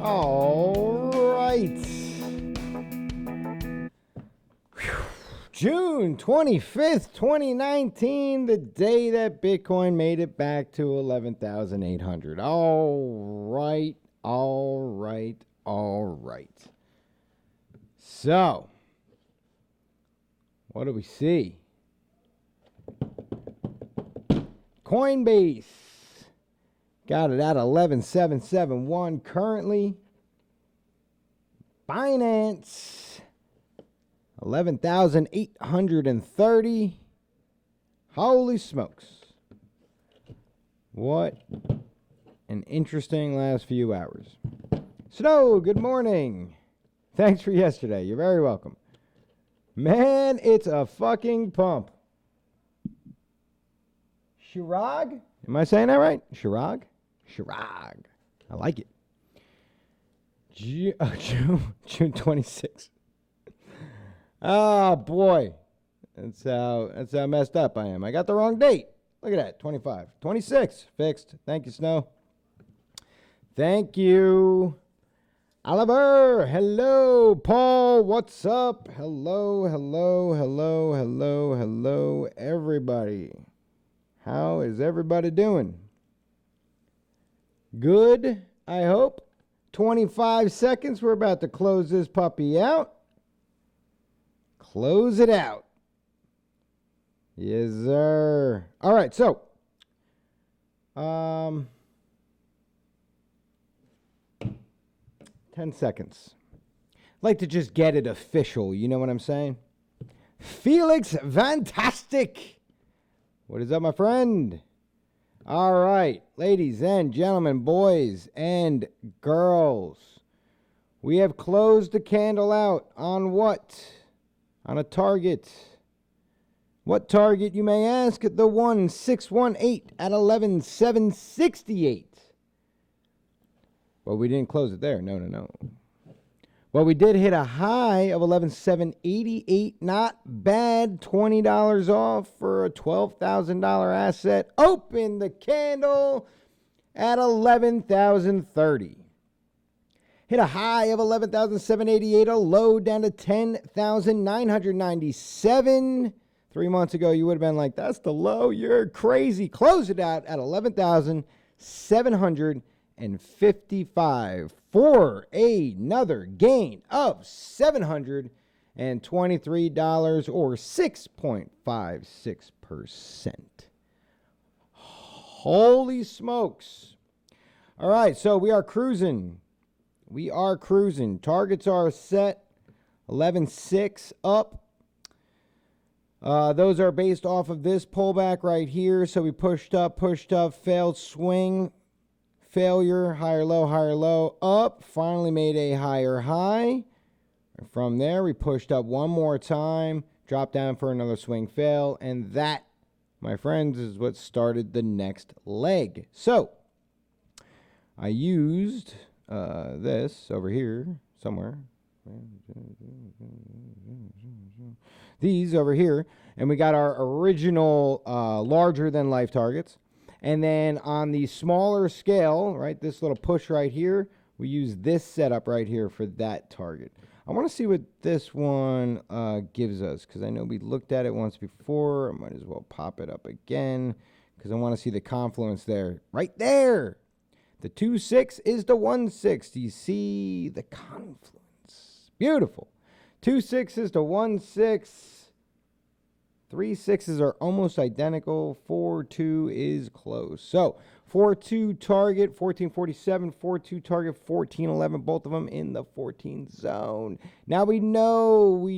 All right. June 25th, 2019, the day that Bitcoin made it back to 11,800. All right. So, what do we see? Coinbase got it at 11,771 currently. Binance 11,830. Holy smokes. What an interesting last few hours. Snow, good morning. Thanks for yesterday. You're very welcome. Man, it's a fucking pump. Chirag? Am I saying that right? Chirag? Chirag. I like it. June 26th. Oh, boy. That's how messed up I am. I got the wrong date. Look at that. 25. 26. Fixed. Thank you, Snow. Thank you. Oliver. Hello. Paul. What's up? Hello, everybody. How is everybody doing? Good, I hope. 25 seconds. We're about to close this puppy out. Close it out. Yes, sir. All right, so 10 seconds. I'd like to just get it official. You know what I'm saying? Felix Fantastic. What is up, my friend? All right, ladies and gentlemen, boys and girls, we have closed the candle out on what? On a target. What target, you may ask? The 1618 at 11,768. Well, we didn't close it there. No. Well, we did hit a high of 11,788. Not bad. $20 off for a $12,000 asset. Open the candle at 11,030. Hit a high of 11,788. A low down to 10,997. 3 months ago, you would have been like, that's the low. You're crazy. Close it out at 11,755 for another gain of $723 or 6.56%. Holy smokes. All right, so we are cruising. Targets are set. 11.6 up. Those are based off of this pullback right here. So we pushed up, failed swing. Failure, higher low, up, finally made a higher high. From there, we pushed up one more time, dropped down for another swing fail, and that, my friends, is what started the next leg. So, I used this over here somewhere. These over here, and we got our original larger than life targets. And then on the smaller scale, right, this little push right here, we use this setup right here for that target. I want to see what this one gives us, because I know we looked at it once before. I might as well pop it up again, because I want to see the confluence there. Right there! The 2.6 is the 1.6. Do you see the confluence? Beautiful. 2.6 is the 1.6. 3 6s are almost identical. 4.2 is close. So 4.2 target, 1447. 4.2 target, 1411. Both of them in the 14 zone. Now we know. We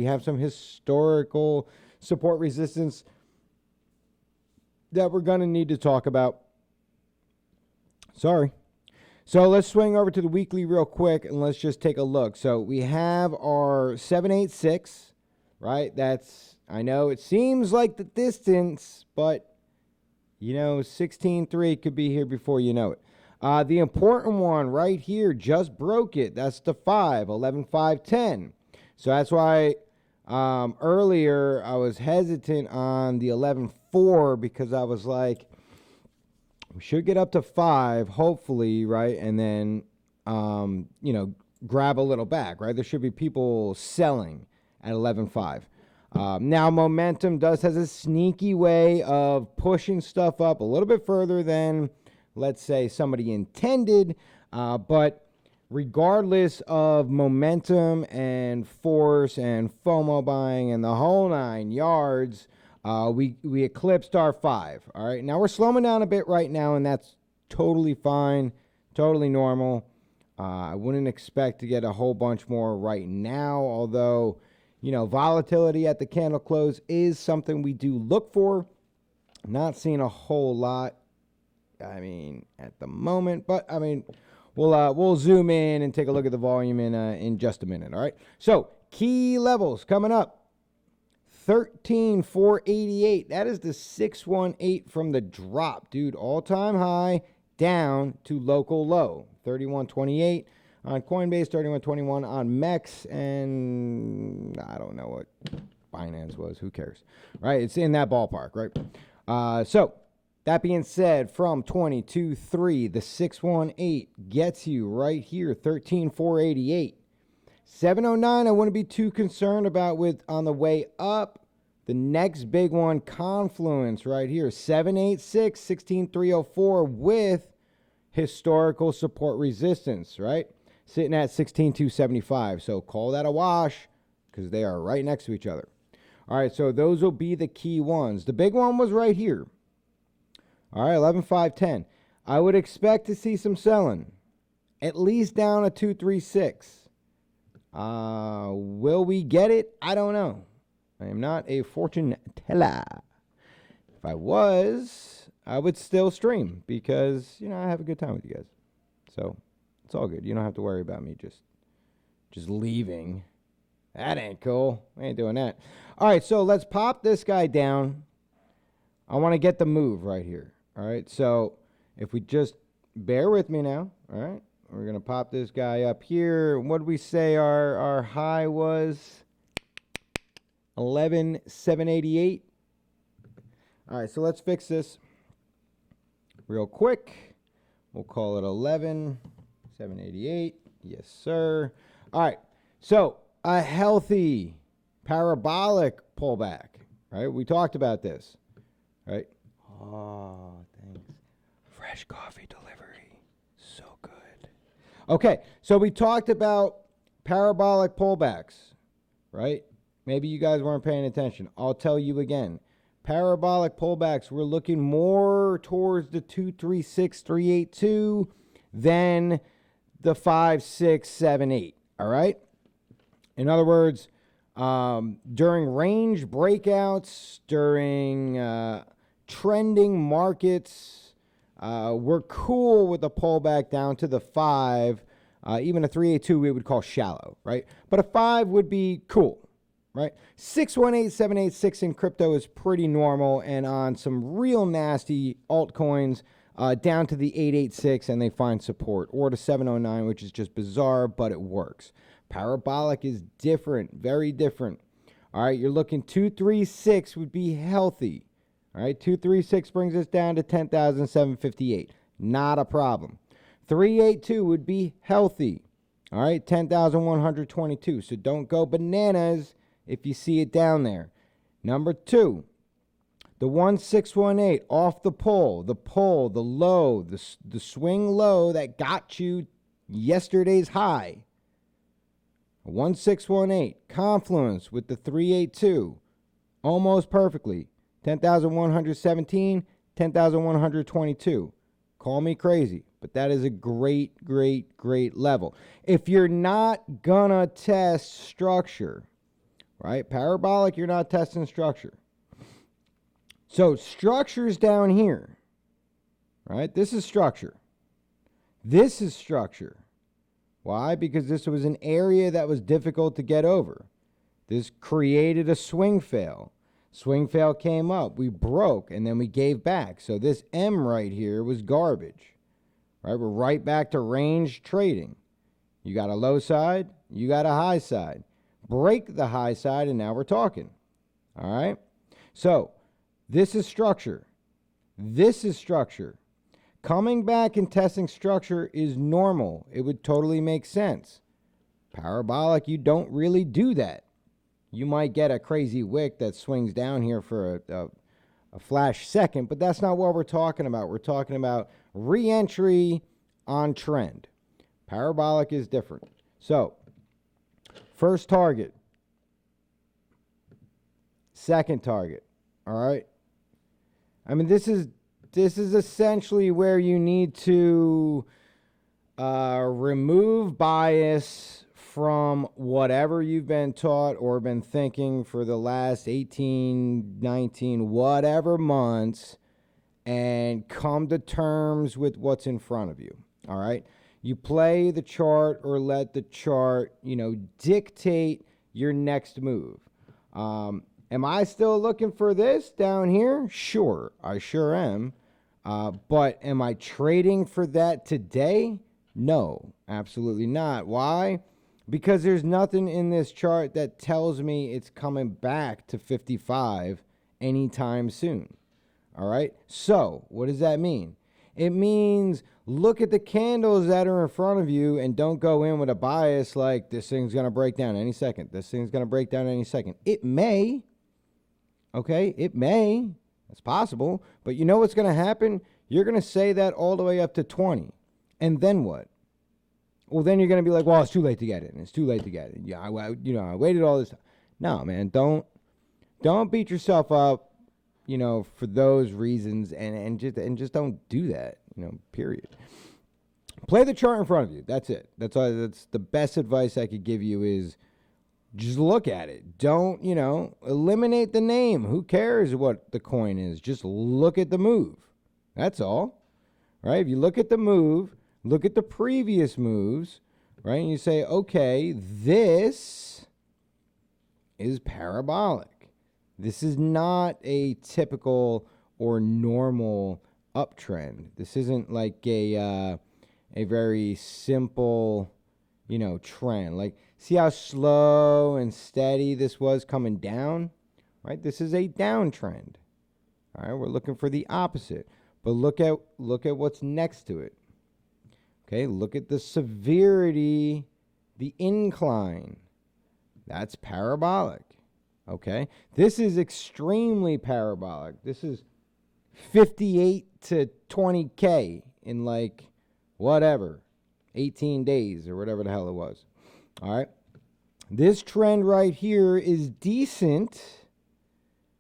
have some historical support resistance that we're going to need to talk about. Sorry. So let's swing over to the weekly real quick and let's just take a look. So we have our 786. Right? That's, I know it seems like the distance, but, 16.3 could be here before you know it. The important one right here just broke it. That's the 5, 11.510. So that's why Earlier, I was hesitant on the 11.4 because I was like, We should get up to 5, hopefully, right? And then, grab a little back, right? There should be people selling at 11.5. Now, momentum has a sneaky way of pushing stuff up a little bit further than, let's say, somebody intended. But regardless of momentum and force and FOMO buying and the whole 9 yards, we eclipsed our 5. All right. Now we're slowing down a bit right now, and that's totally fine, totally normal. I wouldn't expect to get a whole bunch more right now, although, volatility at the candle close is something we do look for. Not seeing a whole lot, at the moment, but we'll zoom in and take a look at the volume in just a minute. All right. So key levels coming up. 13,488. That is the 618 from the drop, dude. All-time high down to local low. 31.28 on Coinbase, 31.21 on MEX, and I don't know what Binance was. Who cares? Right? It's in that ballpark, right? So that being said, from 22.3, the 618 gets you right here, 13,488. 709, I wouldn't be too concerned about on the way up. The next big one, Confluence, right here, 786, 16,304 with historical support resistance, right? Sitting at 16,275. So call that a wash because they are right next to each other. All right, so those will be the key ones. The big one was right here. All right, 11,510. I would expect to see some selling, at least down a 236. Will we get it? I don't know. I am not a fortune teller. If I was, I would still stream because, I have a good time with you guys. So it's all good. You don't have to worry about me just leaving. That ain't cool. I ain't doing that. All right, so let's pop this guy down. I want to get the move right here. All right, so if we just bear with me now, all right? We're going to pop this guy up here. What did we say our high was? 11,788. All right, so let's fix this real quick. We'll call it 11,788. Yes, sir. All right, so a healthy parabolic pullback, right? We talked about this, right? Oh, thanks. Fresh coffee delivery. So good. Okay, so we talked about parabolic pullbacks, right? Maybe you guys weren't paying attention. I'll tell you again. Parabolic pullbacks, we're looking more towards the 236, 382 than the 5, 6, 7, 8. All right? In other words, during range breakouts, during trending markets, we're cool with a pullback down to the 5. Even a 382 we would call shallow, right? But a 5 would be cool. Right? 618, 786 in crypto is pretty normal, and on some real nasty altcoins, down to the 886 and they find support, or to 709, which is just bizarre, but it works. Parabolic is different, very different. All right, you're looking 236 would be healthy. All right, 236 brings us down to 10,758. Not a problem. 382 would be healthy. All right, 10,122. So don't go bananas if you see it down there. Number 2, the 1618 off the pull, the low, the swing low that got you yesterday's high. 1618, Confluence with the 382, almost perfectly. 10,117, 10,122. Call me crazy, but that is a great, great, great level. If you're not gonna test structure, right? Parabolic, you're not testing structure. So structure's down here, right? This is structure. This is structure. Why? Because this was an area that was difficult to get over. This created a swing fail. Swing fail came up. We broke, and then we gave back. So this M right here was garbage, right? We're right back to range trading. You got a low side. You got a high side. Break the high side, and now we're talking. All right? So this is structure. This is structure. Coming back and testing structure is normal. It would totally make sense. Parabolic, you don't really do that. You might get a crazy wick that swings down here for a flash second, but that's not what we're talking about. We're talking about re-entry on trend. Parabolic is different. So, first target, second target, all right? I mean, this is essentially where you need to remove bias from whatever you've been taught or been thinking for the last 18, 19, whatever months, and come to terms with what's in front of you, all right? You play the chart or let the chart, dictate your next move. Am I still looking for this down here? Sure, I sure am. But am I trading for that today? No, absolutely not. Why? Because there's nothing in this chart that tells me it's coming back to 55 anytime soon. All right? So, what does that mean? It means look at the candles that are in front of you and don't go in with a bias like this thing's going to break down any second. This thing's going to break down any second. It may. Okay? It may. It's possible. But you know what's going to happen? You're going to say that all the way up to 20. And then what? Well, then you're going to be like, well, it's too late to get it. And it's too late to get it. Yeah, I waited all this time. No, man, don't beat yourself up, for those reasons and just don't do that, period. Play the chart in front of you. That's it. That's all. That's the best advice I could give you is just look at it. Don't, eliminate the name. Who cares what the coin is? Just look at the move. That's all. Right? If you look at the move, look at the previous moves, right? And you say, okay, this is parabolic. This is not a typical or normal uptrend. This isn't like a very simple, trend. Like, see how slow and steady this was coming down, right? This is a downtrend. All right, we're looking for the opposite. But look at what's next to it. Okay, look at the severity, the incline. That's parabolic. Okay, this is extremely parabolic. This is 58 to 20K in like whatever, 18 days or whatever the hell it was. All right, this trend right here is decent.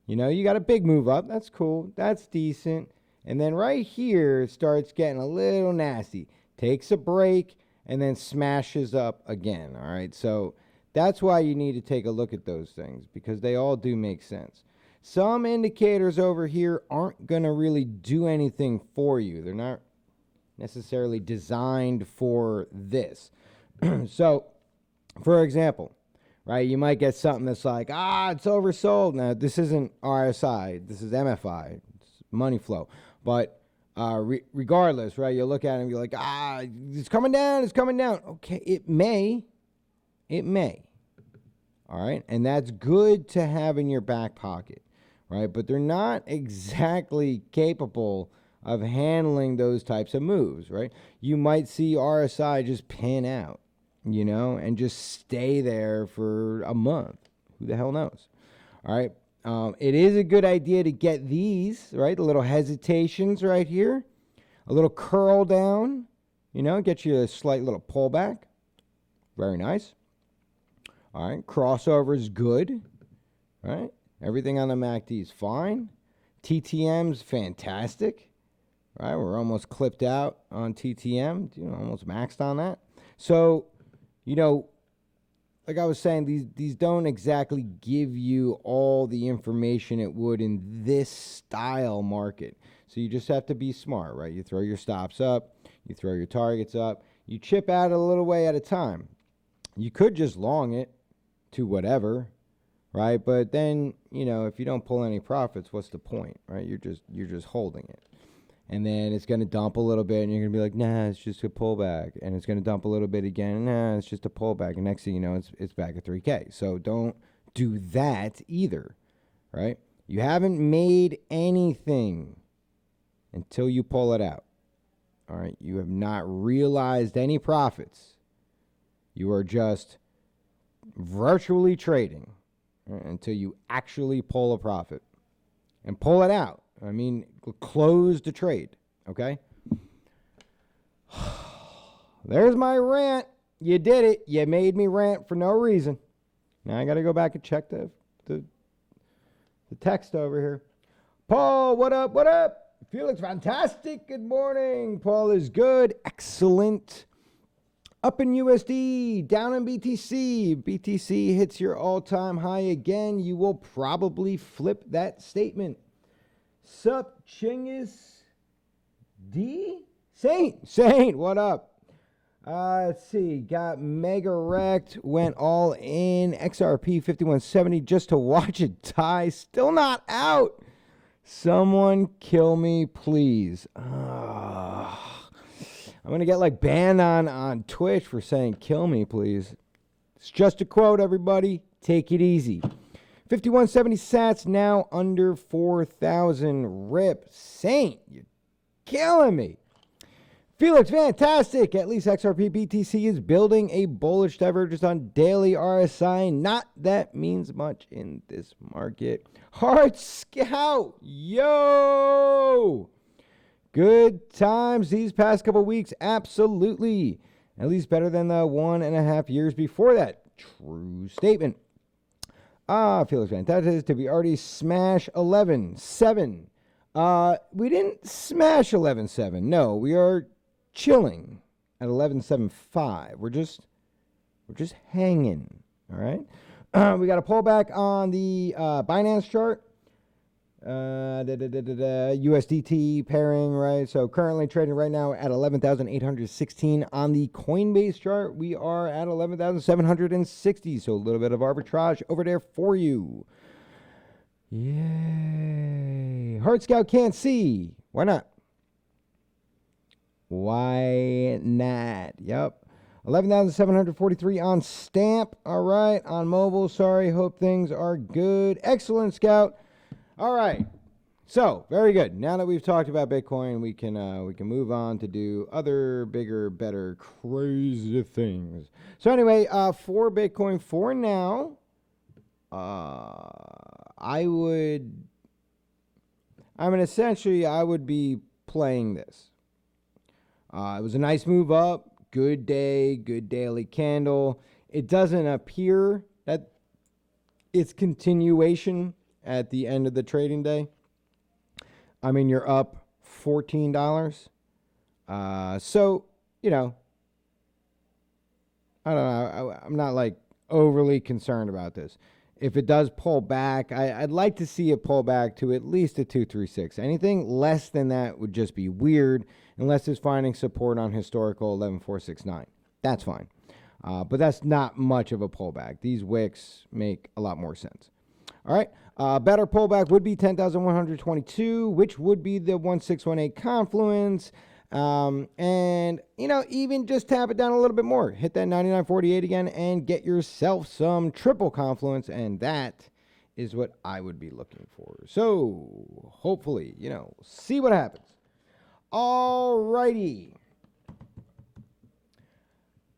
You got a big move up. That's cool. That's decent. And then right here, it starts getting a little nasty. Takes a break, and then smashes up again, all right? So that's why you need to take a look at those things, because they all do make sense. Some indicators over here aren't going to really do anything for you. They're not necessarily designed for this. So, for example, right, you might get something that's like, it's oversold. Now, this isn't RSI. This is MFI. It's money flow. But regardless, right, you look at it and you're like, it's coming down, it's coming down. Okay, it may. All right, and that's good to have in your back pocket, right? But they're not exactly capable of handling those types of moves, right? You might see RSI just pan out, and just stay there for a month. Who the hell knows? All right. It is a good idea to get these, right? The little hesitations right here. A little curl down, get you a slight little pullback. Very nice. All right. Crossover is good. All right. Everything on the MACD is fine. TTM's fantastic. Right. We're almost clipped out on TTM, almost maxed on that. So, like I was saying, these don't exactly give you all the information it would in this style market. So you just have to be smart, right? You throw your stops up, you throw your targets up, you chip out a little way at a time. You could just long it to whatever, right? But then, if you don't pull any profits, what's the point, right? You're just holding it. And then it's going to dump a little bit, and you're going to be like, nah, it's just a pullback. And it's going to dump a little bit again. Nah, it's just a pullback. And next thing you know, it's back at 3K. So don't do that either, right? You haven't made anything until you pull it out. All right. You have not realized any profits. You are just virtually trading until you actually pull a profit and pull it out. I mean, close the trade. Okay. There's my rant. You did it. You made me rant for no reason. Now I got to go back and check the text over here. Paul, what up? What up? Felix, fantastic. Good morning. Paul is good. Excellent. Up in USD, down in BTC. BTC hits your all-time high again. You will probably flip that statement. Sup, Chinggis D? Saint, what up? Let's see. Got mega wrecked. Went all in. XRP 5170 just to watch it die. Still not out. Someone kill me, please. I'm going to get like banned on Twitch for saying kill me, please. It's just a quote, everybody. Take it easy. 5170 sats now under 4,000. Rip. Saint, you're killing me. Felix, fantastic. At least XRP BTC is building a bullish divergence on daily RSI. Not that means much in this market. Hard Scout, yo! Good times these past couple weeks, absolutely. At least better than the 1.5 years before that. True statement. Felix, fantastic. Did we already smash 11.7? We didn't smash 11.7. No, we are chilling at 11.75. We're just hanging. All right. We got a pullback on the Binance chart. USDT pairing, right? So currently trading right now at 11,816 on the Coinbase chart. We are at 11,760. So a little bit of arbitrage over there for you. Yay. Hard Scout can't see. Why not? Why not? Yep. 11,743 on Stamp. All right. On mobile. Sorry. Hope things are good. Excellent, Scout. All right. So, very good. Now that we've talked about Bitcoin, we can move on to do other bigger, better, crazy things. So anyway, for Bitcoin for now, I would be playing this. It was a nice move up. Good day, good daily candle. It doesn't appear that it's continuation at the end of the trading day. I mean, you're up $14. So, you know, I don't know. I'm not like overly concerned about this. If it does pull back, I'd like to see it pull back to at least a 236. Anything less than that would just be weird, unless it's finding support on historical 11469. That's fine. But that's not much of a pullback. These wicks make a lot more sense. All right. Better pullback would be 10,122, which would be the 1618 confluence. And, you know, even just tap it down a little bit more. Hit that 99.48 again and get yourself some triple confluence. And that is what I would be looking for. So hopefully, you know, see what happens. All righty.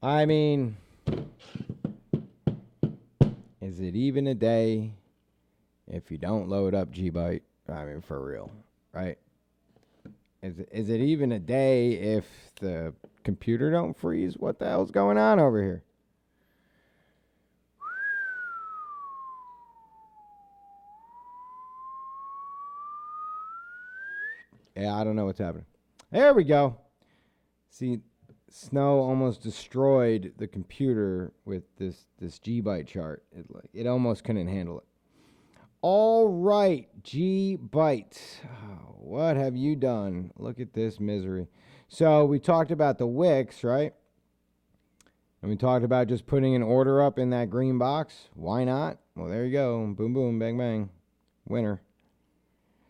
I mean, is it even a day if you don't load up GByte? I mean, for real, right? Is it even a day if the computer don't freeze? What the hell's going on over here? Yeah, I don't know what's happening. There we go. See, snow almost destroyed the computer with this GByte chart. It almost couldn't handle it. All right, GByte. Oh, what have you done? Look at this misery. So we talked about the wicks, right? And we talked about just putting an order up in that green box. Why not? Well, there you go. Boom, boom, bang, bang. Winner.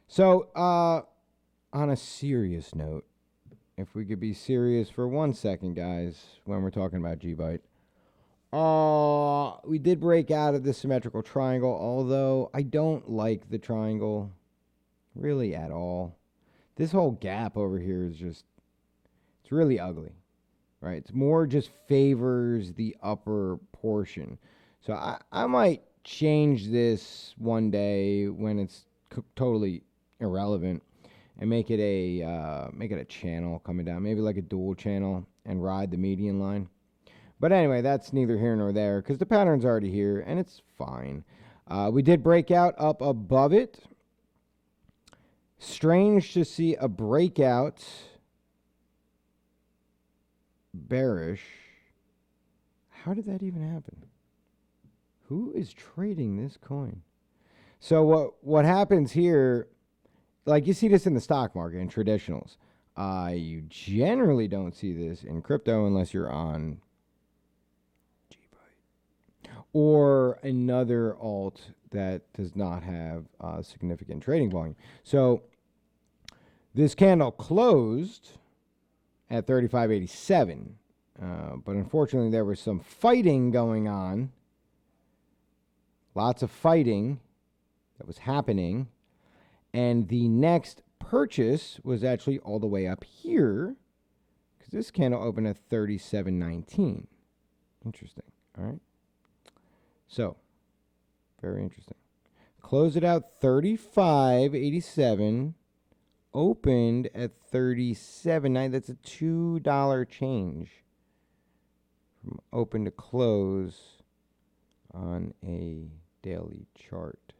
So, on a serious note, if we could be serious for 1 second, guys, when we're talking about GByte. We did break out of the symmetrical triangle, although I don't like the triangle really at all. This whole gap over here is just, It's really ugly, right? It's more just favors the upper portion. So I might change this one day when it's totally irrelevant and make it a channel coming down, maybe like a dual channel, and ride the median line. But anyway, that's neither here nor there because the pattern's already here and it's fine. We did break out up above it. Strange to see a breakout bearish. How did that even happen? Who is trading this coin? So what happens here, like you see this in the stock market in traditionals. You generally don't see this in crypto unless you're on GByte or another alt that does not have significant trading volume. So this candle closed at 35.87, but unfortunately there was some fighting going on. Lots of fighting that was happening. And the next purchase was actually all the way up here because this candle opened at 37.19. Interesting. All right. So, very interesting. Closed it out 35.87. Opened at 37.9. That's a $2 change from open to close on a daily chart.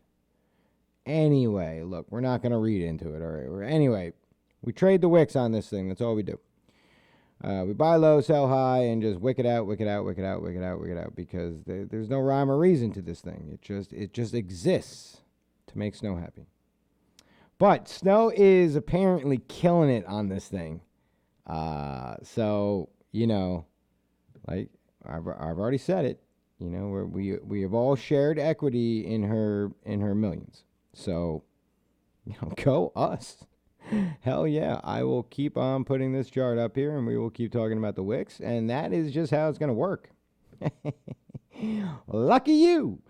Anyway, look, we're not going to read into it, all right? Anyway, we trade the wicks on this thing. That's all we do. We buy low, sell high, and just wick it out, wick it out, wick it out, wick it out, wick it out, because there's no rhyme or reason to this thing. It just exists to make Snow happy. But Snow is apparently killing it on this thing. So, you know, like I've already said it. You know, we have all shared equity in her millions. So, you know, go us. Hell yeah. I will keep on putting this chart up here and we will keep talking about the wicks. And that is just how it's going to work. Lucky you.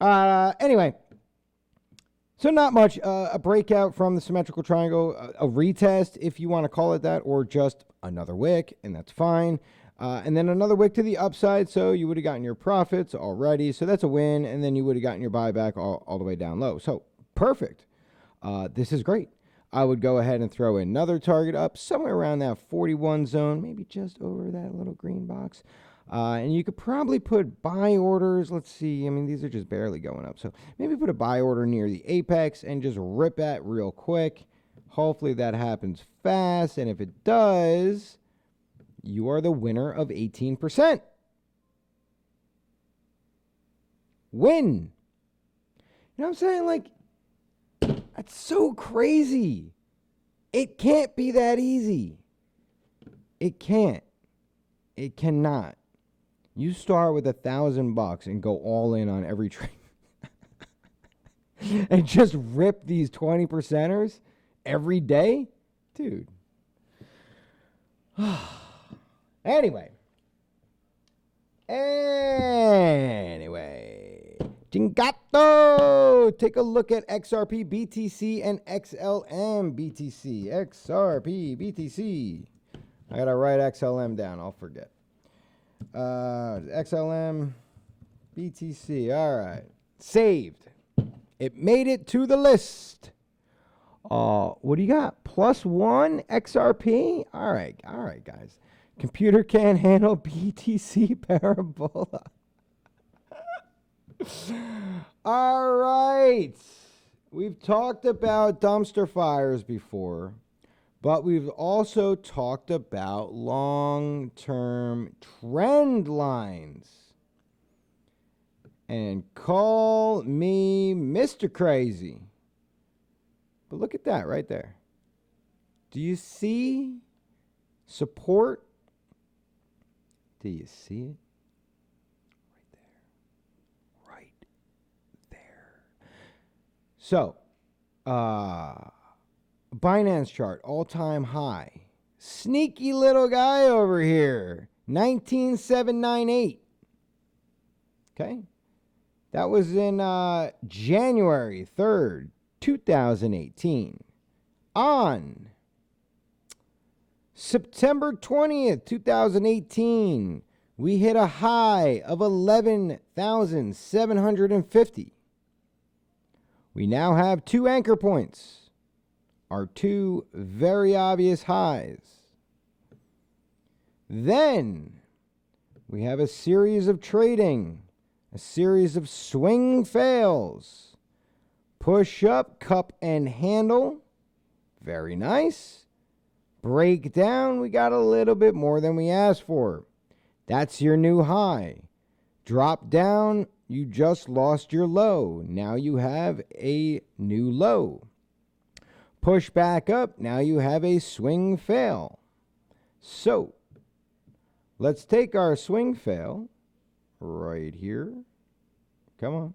Anyway, so not much. A breakout from the symmetrical triangle, a retest, if you want to call it that, or just another wick, and that's fine. And then another wick to the upside, so you would have gotten your profits already. So that's a win, and then you would have gotten your buyback all the way down low. So perfect. This is great. I would go ahead and throw another target up somewhere around that 41 zone, maybe just over that little green box. And you could probably put buy orders. Let's see. I mean, these are just barely going up. So maybe put a buy order near the apex and just rip that real quick. Hopefully that happens fast. And if it does, you are the winner of 18%. Win. You know what I'm saying? Like, that's so crazy. It can't be that easy. It can't. It cannot. You start with $1,000 and go all in on every trade. And just rip these 20%ers every day? Dude. Anyway. Jingato! Take a look at XRP, BTC, and XLM, BTC. XRP, BTC. I gotta write XLM down. I'll forget. XLM, BTC. All right. Saved. It made it to the list. What do you got? +1 XRP? All right, guys. Computer can't handle BTC Parabola. All right. We've talked about dumpster fires before, but we've also talked about long-term trend lines. And call me Mr. Crazy. But look at that right there. Do you see support? Do you see it? Right there. So, Binance chart, all-time high. Sneaky little guy over here, 19,798. Okay? That was in January 3rd, 2018. On September 20th, 2018, we hit a high of 11,750. We now have 2 anchor points, our 2 very obvious highs. Then we have a series of trading, a series of swing fails, push up, cup and handle, very nice. Break down, we got a little bit more than we asked for. That's your new high. Drop down, you just lost your low. Now you have a new low. Push back up, now you have a swing fail. So, let's take our swing fail right here. Come on.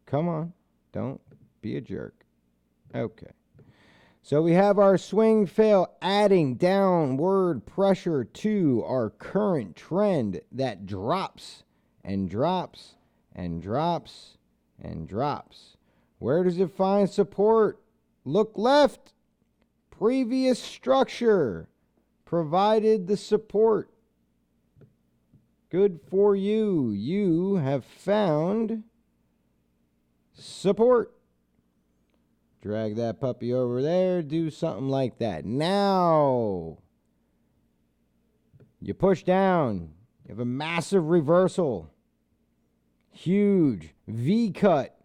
Come on. Don't be a jerk. Okay. So we have our swing fail adding downward pressure to our current trend that drops and drops and drops and drops. Where does it find support? Look left. Previous structure provided the support. Good for you. You have found support. Drag that puppy over there. Do something like that. Now, you push down. You have a massive reversal. Huge V-cut.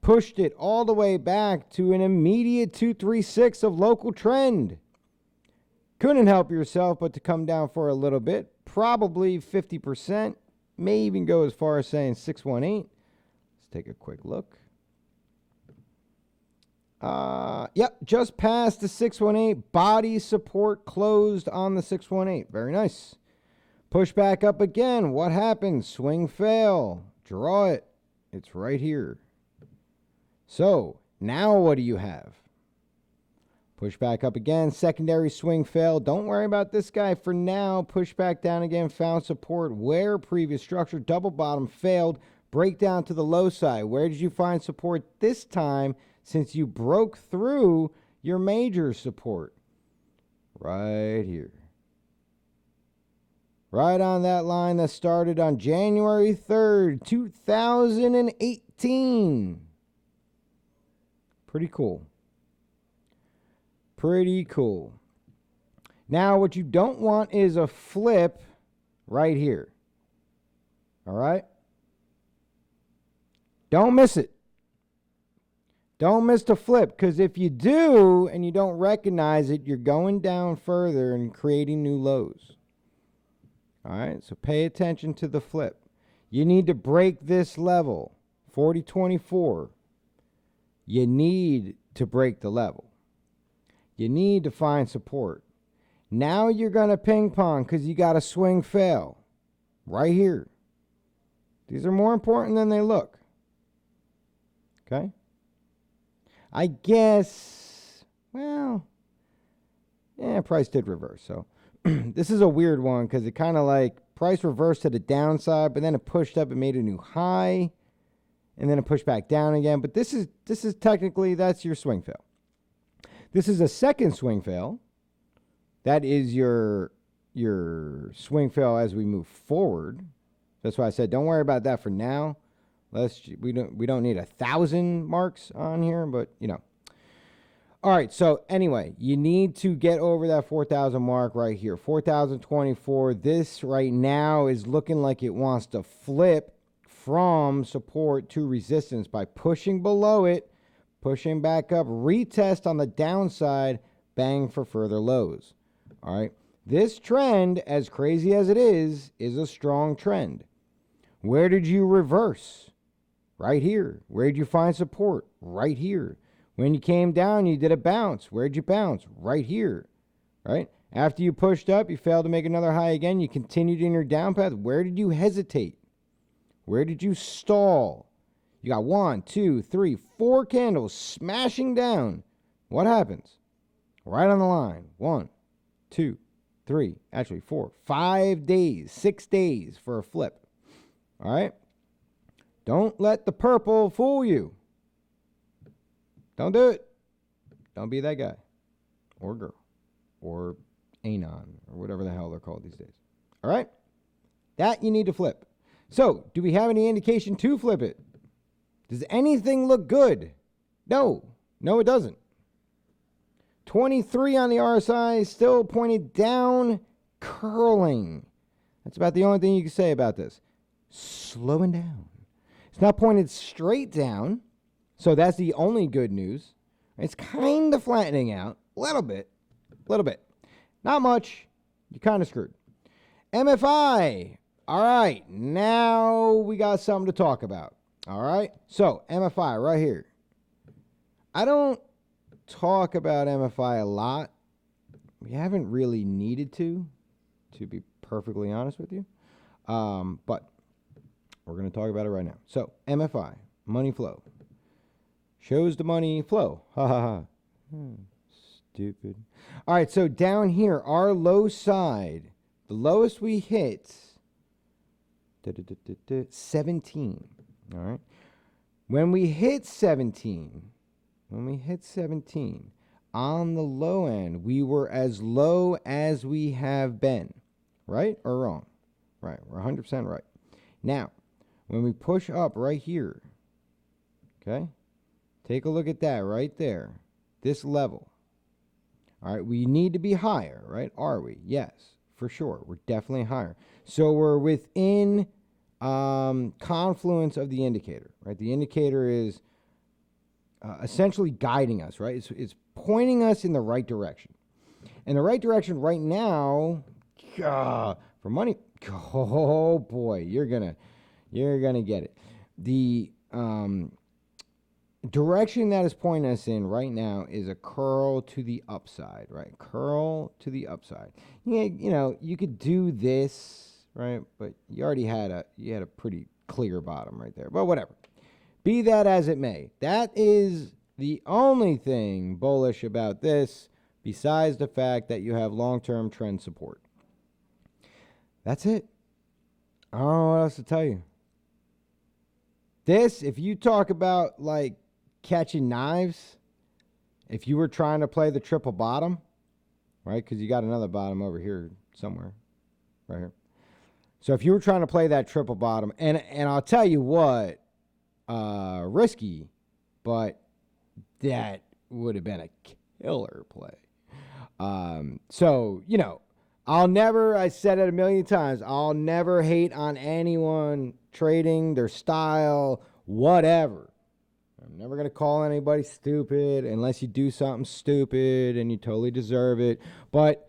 Pushed it all the way back to an immediate 236 of local trend. Couldn't help yourself but to come down for a little bit. Probably 50%. May even go as far as saying 618. Let's take a quick look. Yep, just past the 618. Body support closed on the 618. Very nice. Push back up again. What happened? Swing fail. Draw it. It's right here. So, now what do you have? Push back up again. Secondary swing fail. Don't worry about this guy for now. Push back down again. Found support where previous structure. Double bottom failed. Break down to the low side. Where did you find support this time since you broke through your major support? Right here. Right on that line that started on January 3rd, 2018. Pretty cool. Pretty cool. Now, what you don't want is a flip right here. All right? Don't miss it. Don't miss the flip, because if you do and you don't recognize it, you're going down further and creating new lows. All right? So pay attention to the flip. You need to break this level, 40.24. You need to break the level. You need to find support. Now you're going to ping pong because you got a swing fail right here. These are more important than they look. Okay? I guess, well, yeah, price did reverse. So this is a weird one because it kind of like price reversed to the downside, but then it pushed up and made a new high, and then it pushed back down again. But this is technically, that's your swing fail. This is a second swing fail. That is your swing fail as we move forward. That's why I said don't worry about that for now. We don't need 1,000 marks on here, but you know. All right, so anyway, you need to get over that 4,000 mark right here. 4,024. This right now is looking like it wants to flip from support to resistance by pushing below it, pushing back up, retest on the downside, bang for further lows. All right. This trend, as crazy as it is a strong trend. Where did you reverse? Right here. Where did you find support? Right here. When you came down, you did a bounce. Where'd you bounce? Right here. Right? After you pushed up, you failed to make another high again. You continued in your down path. Where did you hesitate? Where did you stall? You got 1, 2, 3, 4 candles smashing down. What happens? Right on the line. 1, 2, 3, actually 4, 5 days, 6 days for a flip. All right? Don't let the purple fool you. Don't do it. Don't be that guy or girl. or Anon or whatever the hell they're called these days. All right? That you need to flip. So, do we have any indication to flip it? Does anything look good? No. No, it doesn't. 23 on the RSI, still pointed down, curling. That's about the only thing you can say about this. Slowing down. It's not pointed straight down, so that's the only good news. It's kind of flattening out, a little bit. Not much. You're kind of screwed. MFI. All right, now we got something to talk about. All right, so MFI right here. I don't talk about MFI a lot. We haven't really needed to be perfectly honest with you. But we're going to talk about it right now. So MFI, money flow. Shows the money flow. Ha ha ha. Stupid. All right, so down here, our low side, the lowest we hit, 17. All right. When we hit 17, on the low end, we were as low as we have been. Right or wrong? Right. We're 100% right. Now, when we push up right here, okay, take a look at that right there, this level. All right, we need to be higher, right? Are we? Yes, for sure. We're definitely higher. So we're within confluence of the indicator, right? The indicator is essentially guiding us, right? It's pointing us in the right direction. And the right direction right now, for money, oh boy, you're gonna get it. The direction that is pointing us in right now is a curl to the upside, right? Curl to the upside. You know, you could do this, right? But you already had a pretty clear bottom right there. But whatever. Be that as it may, that is the only thing bullish about this, besides the fact that you have long-term trend support. That's it. I don't know what else to tell you. This, if you talk about like catching knives, if you were trying to play the triple bottom, right? Because you got another bottom over here somewhere, right here. So if you were trying to play that triple bottom, and I'll tell you what, risky, but that would have been a killer play. So, you know, I said it a million times, I'll never hate on anyone trading, their style, whatever. I'm never going to call anybody stupid unless you do something stupid and you totally deserve it. But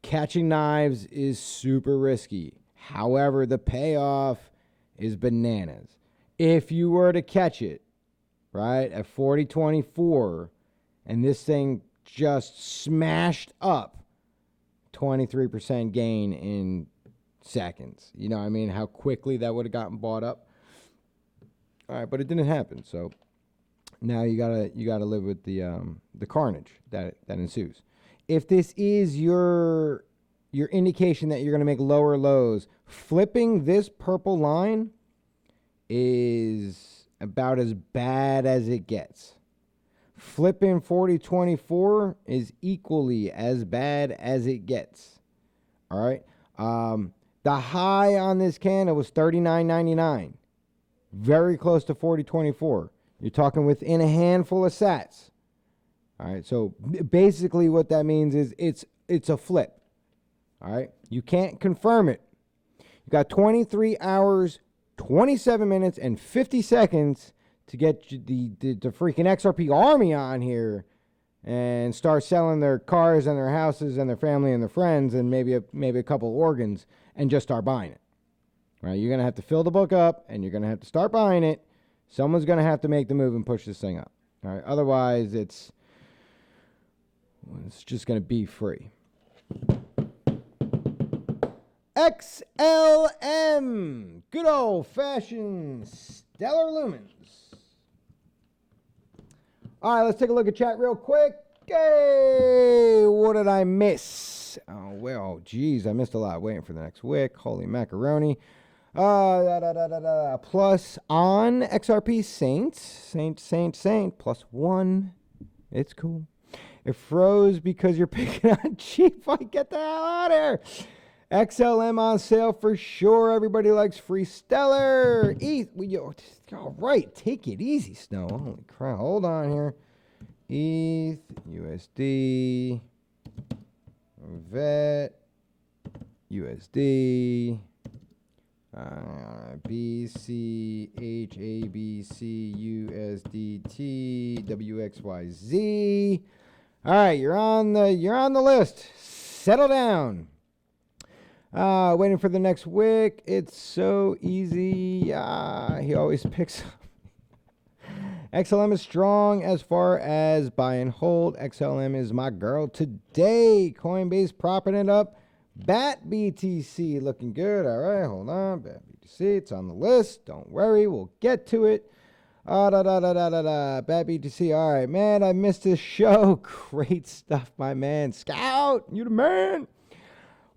catching knives is super risky. However, the payoff is bananas. If you were to catch it, right, at 40.24, and this thing just smashed up 23% gain in seconds. You know what I mean? How quickly that would have gotten bought up. All right, but it didn't happen. So now you gotta live with the carnage that ensues. If this is your indication that you're going to make lower lows, flipping this purple line is about as bad as it gets. Flipping 40.24 is equally as bad as it gets. All right. The high on this candle was $39.99. Very close to 40.24. You're talking within a handful of sats. All right. So basically what that means is it's a flip. All right. You can't confirm it. You got 23 hours, 27 minutes, and 50 seconds to get the freaking XRP army on here and start selling their cars and their houses and their family and their friends and maybe a couple organs and just start buying it. Right? You're going to have to fill the book up and you're going to have to start buying it. Someone's going to have to make the move and push this thing up. All right? Otherwise, it's just going to be free. XLM, good old-fashioned stellar lumens. All right, let's take a look at chat real quick. Hey, what did I miss? Oh, well, geez, I missed a lot. Waiting for the next wick. Holy macaroni. Plus on XRP Saint, +1. It's cool. It froze because you're picking on cheap. Like, get the hell out of here. XLM on sale for sure. Everybody likes free Stellar. All right, take it easy, Snow. Holy crap. Hold on here. ETH, USD, VET, USD, BC, HABC, USDT, WXYZ. All right, you're on the list. Settle down. Waiting for the next wick. It's so easy. He always picks up. XLM is strong as far as buy and hold. XLM is my girl today. Coinbase propping it up. BAT BTC looking good. All right, hold on. BAT BTC, it's on the list. Don't worry, we'll get to it. BAT BTC. All right, man, I missed this show. Great stuff, my man. Scout, you the man.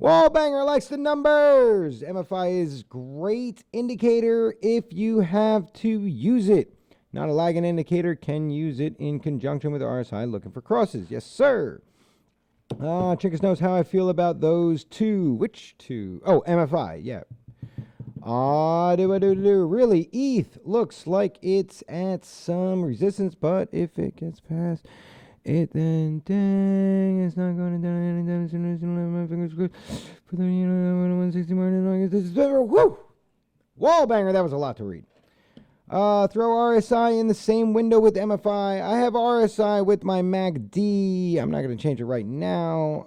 Wallbanger likes the numbers. MFI is great indicator if you have to use it. Not a lagging indicator. Can use it in conjunction with RSI looking for crosses. Yes, sir. Chickus knows how I feel about those two. Which two? Oh, MFI. Yeah. Really, ETH looks like it's at some resistance, but if it gets past it, then dang, it's not going down anytime soon. My fingers crossed for the 160 margin in August. Woo! Wallbanger, that was a lot to read. Throw RSI in the same window with MFI. I have RSI with my MACD. I'm not going to change it right now,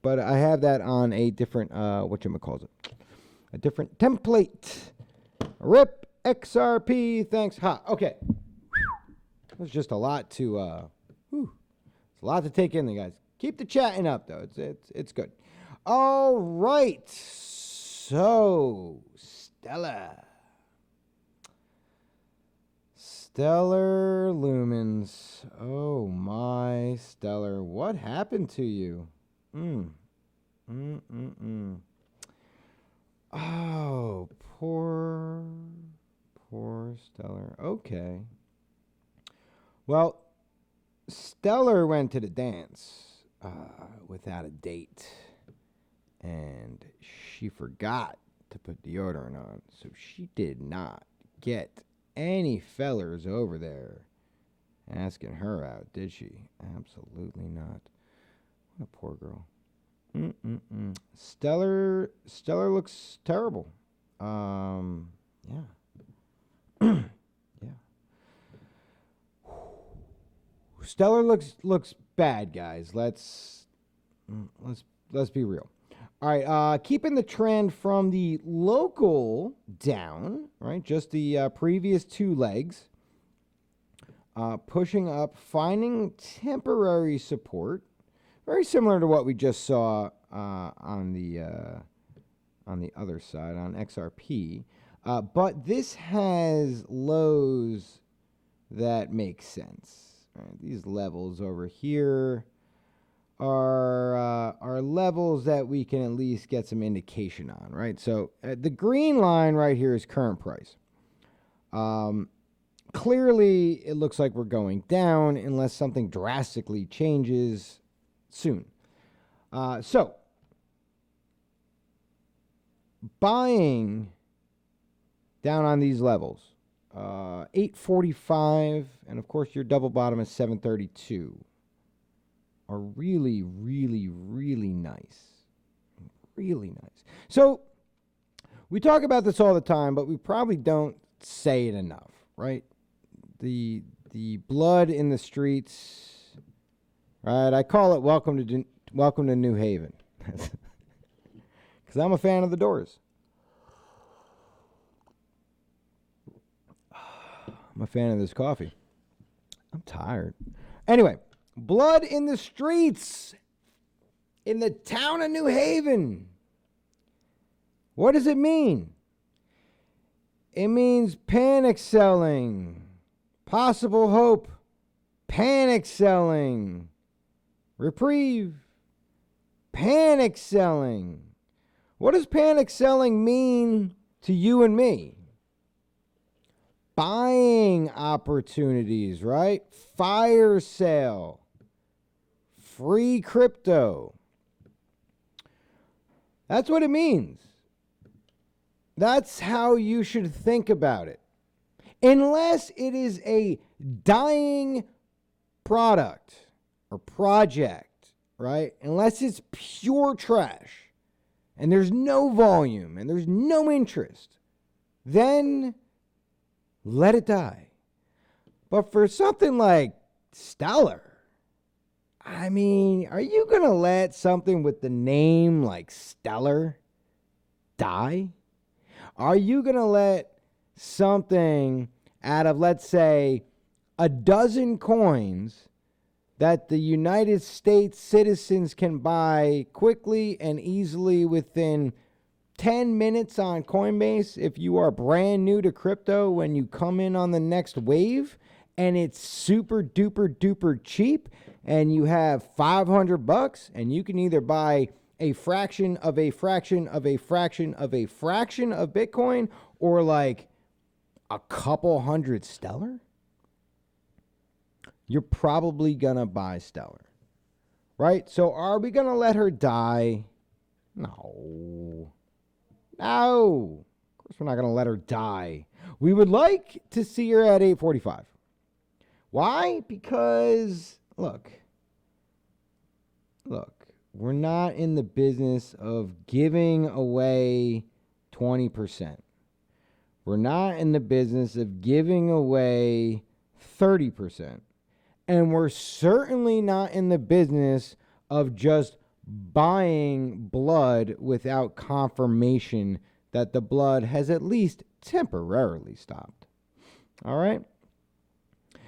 but I have that on a different, whatchamacallit, a different template. RIP XRP, thanks. Okay. There's just a lot to, it's a lot to take in there, guys. Keep the chatting up, though. It's good. All right. So, Stellar Lumens. Oh, my Stellar. What happened to you? Oh, poor Stellar. Okay. Well, Stellar went to the dance without a date, and she forgot to put deodorant on, so she did not get any fellers over there asking her out, did she? Absolutely not. What a poor girl. Stellar looks terrible. Yeah. Yeah. Stellar looks bad, guys. Let's be real. All right, keeping the trend from the local down, right? Just the previous two legs. Pushing up, finding temporary support. Very similar to what we just saw on the other side, on XRP. But this has lows that make sense. Right, these levels over here are levels that we can at least get some indication on, right? So the green line right here is current price. Clearly, it looks like we're going down unless something drastically changes soon. So buying down on these levels. 845, and of course your double bottom is 732, are really, really, really nice. Really nice. So we talk about this all the time, but we probably don't say it enough, right? The blood in the streets, right? I call it welcome to New Haven, because I'm a fan of the Doors. I'm a fan of this coffee. I'm tired. Anyway, blood in the streets in the town of New Haven. What does it mean? It means panic selling, possible hope, panic selling, reprieve, panic selling. What does panic selling mean to you and me? Buying opportunities, right? Fire sale. free crypto. That's what it means. That's how you should think about it. Unless it is a dying product or project, right? Unless it's pure trash and there's no volume and there's no interest, then let it die. But for something like Stellar, I mean, are you going to let something with the name like Stellar die? Are you going to let something out of, let's say, a dozen coins that the United States citizens can buy quickly and easily within 10 minutes on Coinbase if you are brand new to crypto when you come in on the next wave, and it's super duper duper cheap, and you have $500 and you can either buy a fraction of a fraction of a fraction of a fraction of Bitcoin or like a couple hundred Stellar, you're probably gonna buy Stellar, right? So are we gonna let her die? No. No. Of course we're not gonna let her die. We would like to see her at 845. Why? Because look, we're not in the business of giving away 20%. We're not in the business of giving away 30%. And we're certainly not in the business of just buying blood without confirmation that the blood has at least temporarily stopped. All right?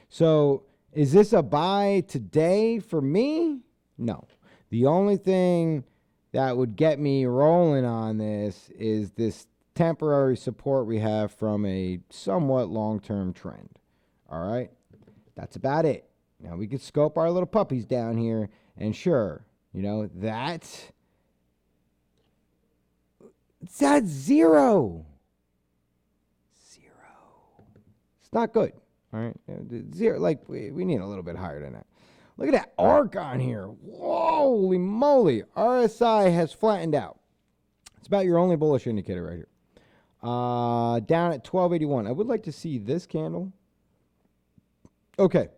So, is this a buy today for me? No. The only thing that would get me rolling on this is this temporary support we have from a somewhat long-term trend. All right? That's about it. Now, we could scope our little puppies down here, and sure, that's at zero. It's not good. All right? Zero, like, we need a little bit higher than that. Look at that arc on here. Holy moly. RSI has flattened out. It's about your only bullish indicator right here. Down at 1281. I would like to see this candle. Okay.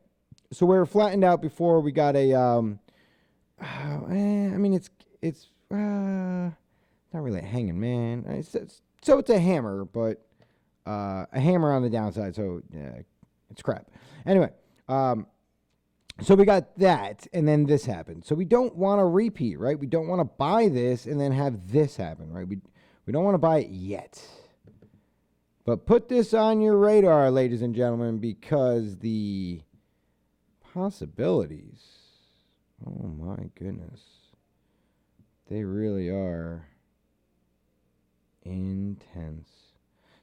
So we were flattened out before we got a, it's not really a hanging man. So it's a hammer, but a hammer on the downside. So yeah, it's crap. Anyway, so we got that, and then this happened. So we don't want to repeat, right? We don't want to buy this and then have this happen, right? We don't want to buy it yet. But put this on your radar, ladies and gentlemen, because the possibilities, oh my goodness, they really are intense.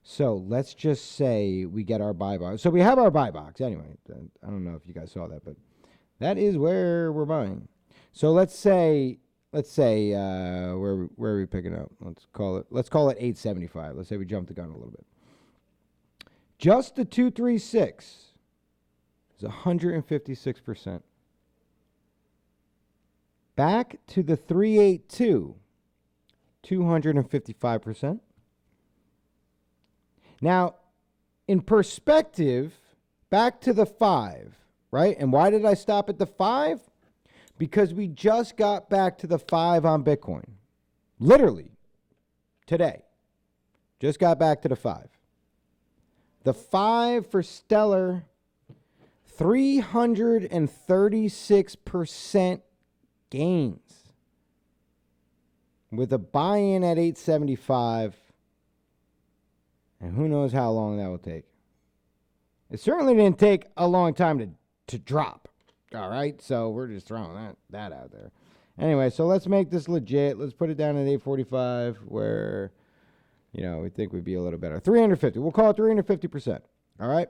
So let's just say we get our buy box. So we have our buy box anyway. I don't know if you guys saw that, but that is where we're buying. So let's say where are we picking up? Let's call it 875. Let's say we jumped the gun a little bit. Just the 236 is 156%. Back to the 382, 255%. Now, in perspective, back to the 5, right? And why did I stop at the 5? Because we just got back to the 5 on Bitcoin. Literally, today. Just got back to the 5. The 5 for Stellar, 336% gains. With a buy-in at 875. And who knows how long that will take. It certainly didn't take a long time to drop. All right, so we're just throwing that out there. Anyway, so let's make this legit. Let's put it down at 845 where, we think we'd be a little better. 350. We'll call it 350%. All right?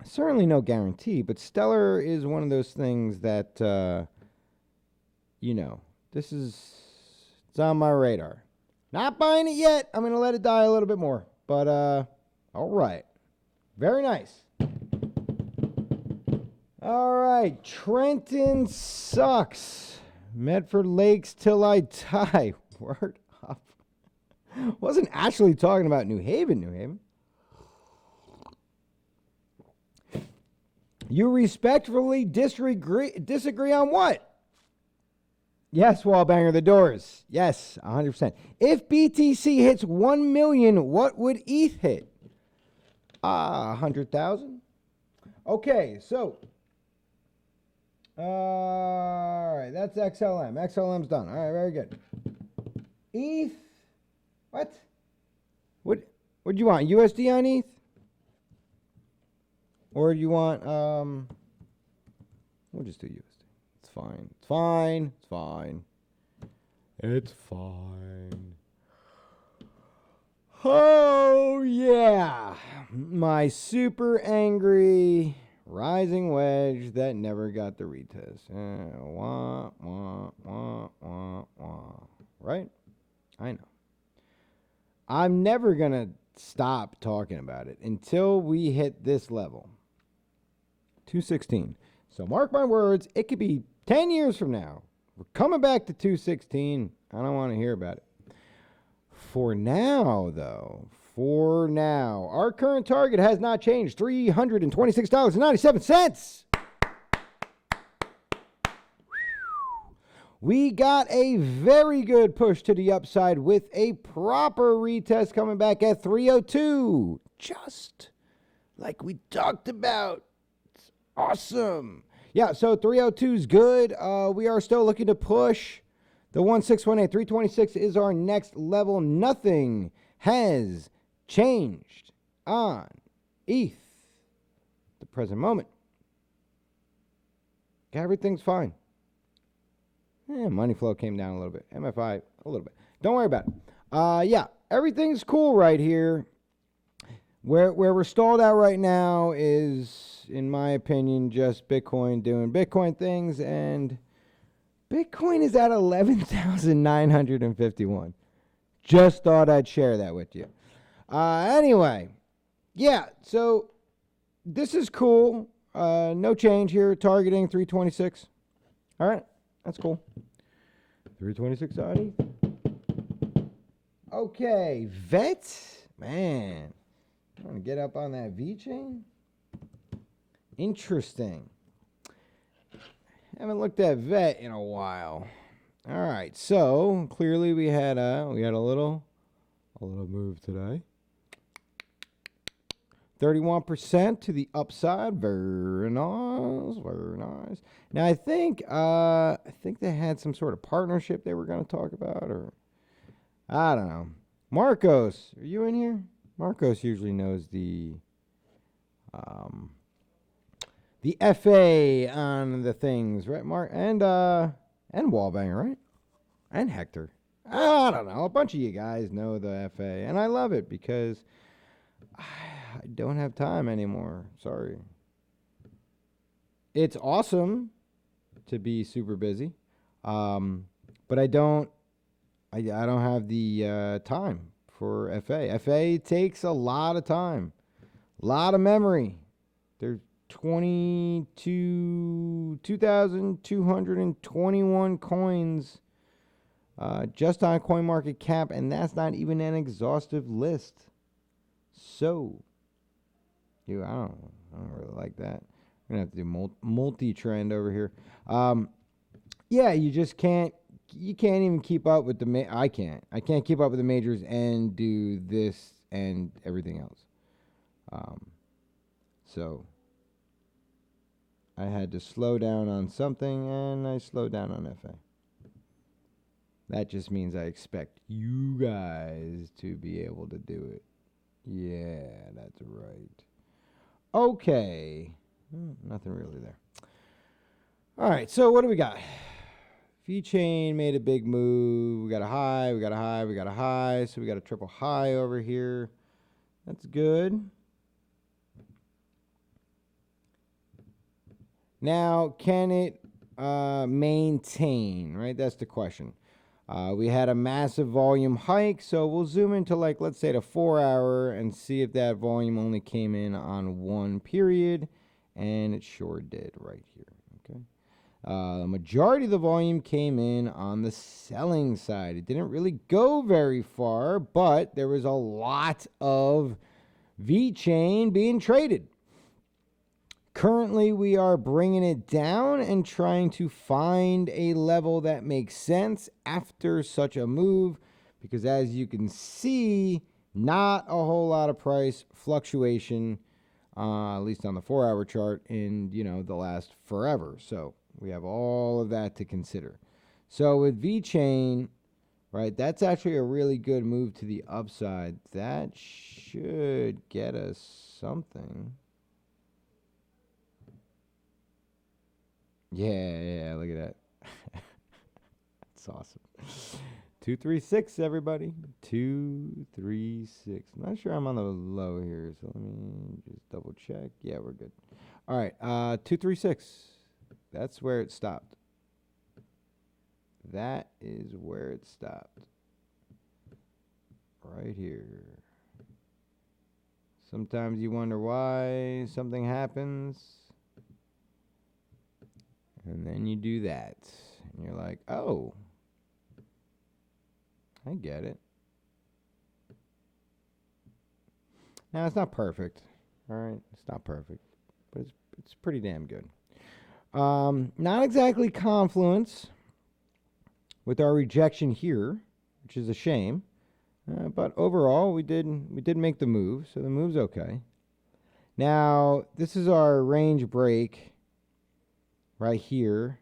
Certainly no guarantee, but Stellar is one of those things that, it's on my radar. Not buying it yet. I'm going to let it die a little bit more. But, all right. Very nice. All right, Trenton sucks. Medford Lakes till I die. Word up. Wasn't actually talking about New Haven, New Haven. You respectfully disagree on what? Yes, Wallbanger, the doors. Yes, 100%. If BTC hits 1 million, what would ETH hit? 100,000. Okay, so. All right, that's XLM. XLM's done. All right, very good. ETH. What? What do you want? USD on ETH? Or do you want, we'll just do USD. It's fine. It's fine. It's fine. It's fine. Oh, yeah. My super angry rising wedge that never got the retest. Wah, wah, wah, wah, wah. Right? I know. I'm never going to stop talking about it until we hit this level. 216. So mark my words, it could be 10 years from now. We're coming back to 216. I don't want to hear about it. For now, though, our current target has not changed. $326.97. We got a very good push to the upside with a proper retest coming back at 302. Just like we talked about. It's awesome. Yeah, so 302 is good. We are still looking to push the 1618. 326 is our next level. Nothing has changed on ETH at the present moment. Everything's fine. Money flow came down a little bit. MFI, a little bit. Don't worry about it. Yeah, everything's cool right here. Where we're stalled out right now is, in my opinion, just Bitcoin doing Bitcoin things, and Bitcoin is at 11,951. Just thought I'd share that with you. Anyway, yeah, so this is cool. No change here. Targeting 326. All right. That's cool. 326 on ETH. Okay, VET. Man, I want to get up on that VeChain. Interesting. Haven't looked at VET in a while. All right, so clearly we had a little move today. 31% to the upside. Very nice. Very nice. Now, I think they had some sort of partnership they were going to talk about, or I don't know. Marcos, are you in here? Marcos usually knows the FA on the things, right? And Wallbanger, right? And Hector. I don't know. A bunch of you guys know the FA, and I love it because I don't have time anymore. Sorry. It's awesome to be super busy, but I don't have the time for FA. FA takes a lot of time, a lot of memory. There's 2,221 coins just on CoinMarketCap, and that's not even an exhaustive list. So, I don't really like that. I'm gonna have to do multi-trend over here. Yeah, you just can't. You can't even keep up with the. I can't keep up with the majors and do this and everything else. So I had to slow down on something, and I slowed down on FA. That just means I expect you guys to be able to do it. Yeah, that's right. Okay. Nothing really there. All right, so what do we got? VeChain made a big move. We got a high, we got a high, we got a high. So we got a triple high over here. That's good. Now, can it maintain, right? That's the question. We had a massive volume hike, so we'll zoom into, like, let's say the 4 hour and see if that volume only came in on one period and it sure did right here. Okay. The majority of the volume came in on the selling side. It didn't really go very far, but there was a lot of VeChain being traded. Currently, we are bringing it down and trying to find a level that makes sense after such a move, because as you can see, not a whole lot of price fluctuation, at least on the 4-hour chart in, the last forever. So we have all of that to consider. So with VeChain, right, that's actually a really good move to the upside. That should get us something. Yeah, look at that. That's awesome. 236, everybody. 236. I'm not sure I'm on the low here, so let me just double check. Yeah, we're good. All right, 236. That's where it stopped. That is where it stopped. Right here. Sometimes you wonder why something happens. And then you do that. And you're like, oh, I get it. Now, it's not perfect. All right? It's not perfect. But it's pretty damn good. Not exactly Confluence with our rejection here, which is a shame. But overall, we did make the move, so the move's okay. Now, this is our range break right here,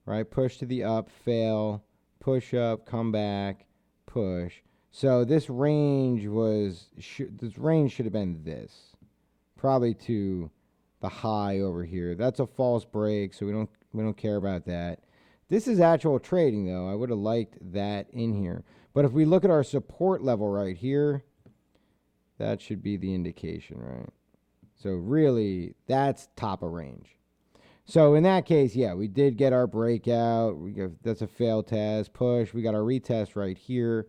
right? Push to the up, fail, push up, come back, push. So this range should have been this, probably to the high over here. That's a false break, so we don't care about that. This is actual trading, though. I would have liked that in here. But if we look at our support level right here, that should be the indication, right? So really, that's top of range. So in that case, yeah, we did get our breakout. That's a failed test, push. We got our retest right here.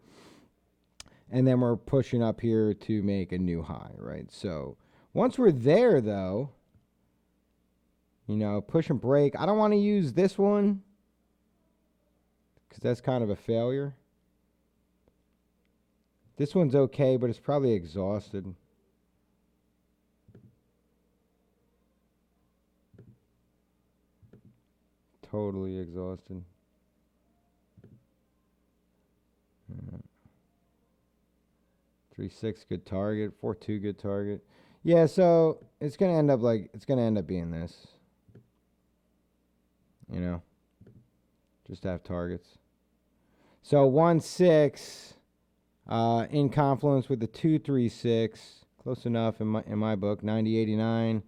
And then we're pushing up here to make a new high, right? So once we're there, though, push and break. I don't want to use this one because that's kind of a failure. This one's okay, but it's probably exhausted. Totally exhausted. 3.6 good target. 4.2 good target. Yeah, so it's gonna end up being this. Just to have targets. So 1.6 in Confluence with the 2.36, close enough in my book. 90.89,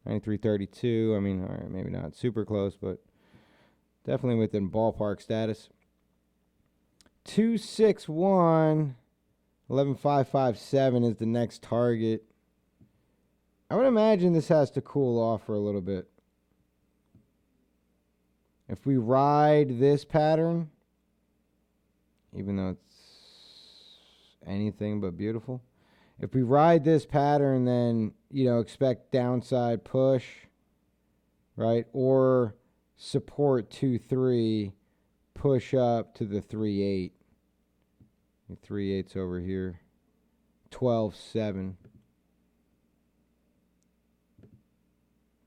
93.32. I mean, all right, maybe not super close, but definitely within ballpark status. 261, 11.557 is the next target. I would imagine this has to cool off for a little bit. If we ride this pattern, even though it's anything but beautiful, if we ride this pattern, then, expect downside push, right? Or support 2.3, push up to the 3.8. 3.8's over here. 12.7.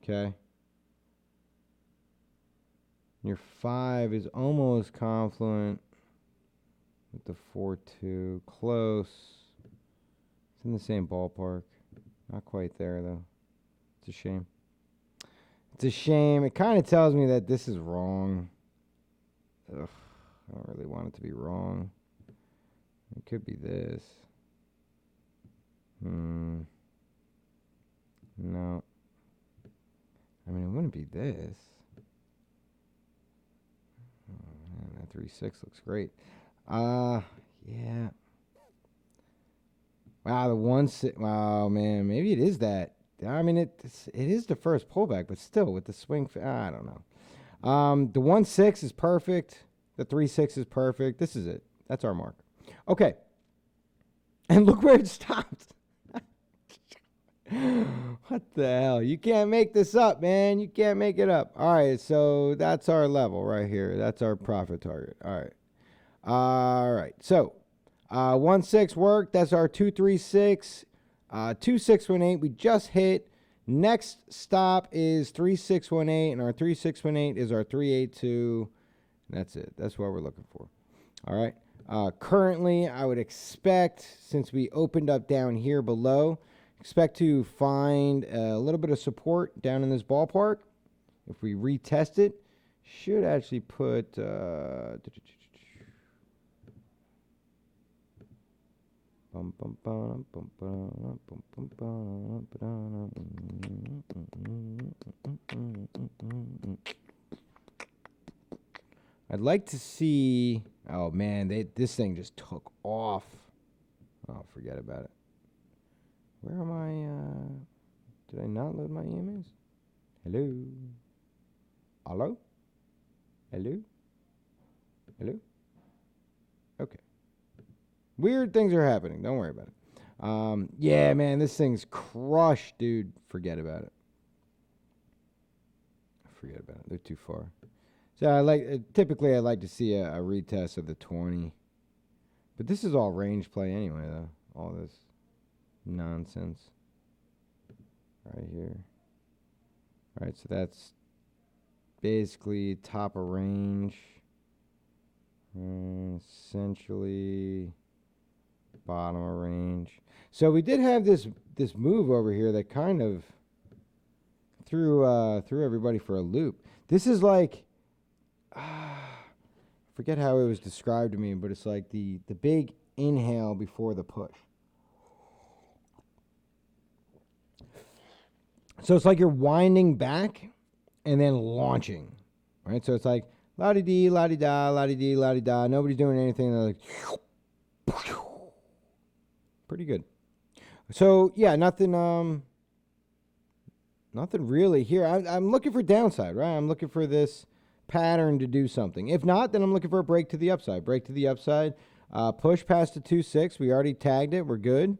Okay. Your 5 is almost Confluent with the 4.2. Close. It's in the same ballpark. Not quite there, though. It's a shame. It's a shame. It kind of tells me that this is wrong. Ugh, I don't really want it to be wrong. It could be this. No. I mean, it wouldn't be this. Oh, man, that 3.6 looks great. Yeah. Wow, the 1.6. Wow, man, maybe it is that. I mean, it is the first pullback, but still with the swing. I don't know. The 1.6 is perfect. The 3.6 is perfect. This is it. That's our mark. Okay. And look where it stopped. What the hell? You can't make this up, man. You can't make it up. All right, so that's our level right here. That's our profit target. All right. All right. So 1-6 worked. That's our 2-3-6. 2-6-1-8. We just hit. Next stop is 3-6-1-8, and our 3-6-1-8 is our 3-8-2. That's it. That's what we're looking for. All right. Currently, I would expect, since we opened up down here below, expect to find a little bit of support down in this ballpark. If we retest it, should actually put I'd like to see. Oh man, this thing just took off. Oh, forget about it. Where am I? Did I not load my emails? Hello? Hello? Hello? Hello? Okay. Weird things are happening. Don't worry about it. Yeah, man, this thing's crushed, dude. Forget about it. Forget about it. They're too far. So typically I like to see a retest of the 20. But this is all range play anyway, though. All this nonsense right here. All right, so that's basically top of range. Essentially bottom of range. So we did have this move over here that kind of threw everybody for a loop. This is like forget how it was described to me, but it's like the big inhale before the push. So it's like you're winding back and then launching, right? So it's like la-di-dee, la-di-da, la-di-dee, la-di-da. Nobody's doing anything. They're like, pretty good. So yeah, nothing really here. I'm looking for downside, right? I'm looking for this pattern to do something. If not, then I'm looking for a break to the upside. Break to the upside. Push past the 2-6. We already tagged it. We're good.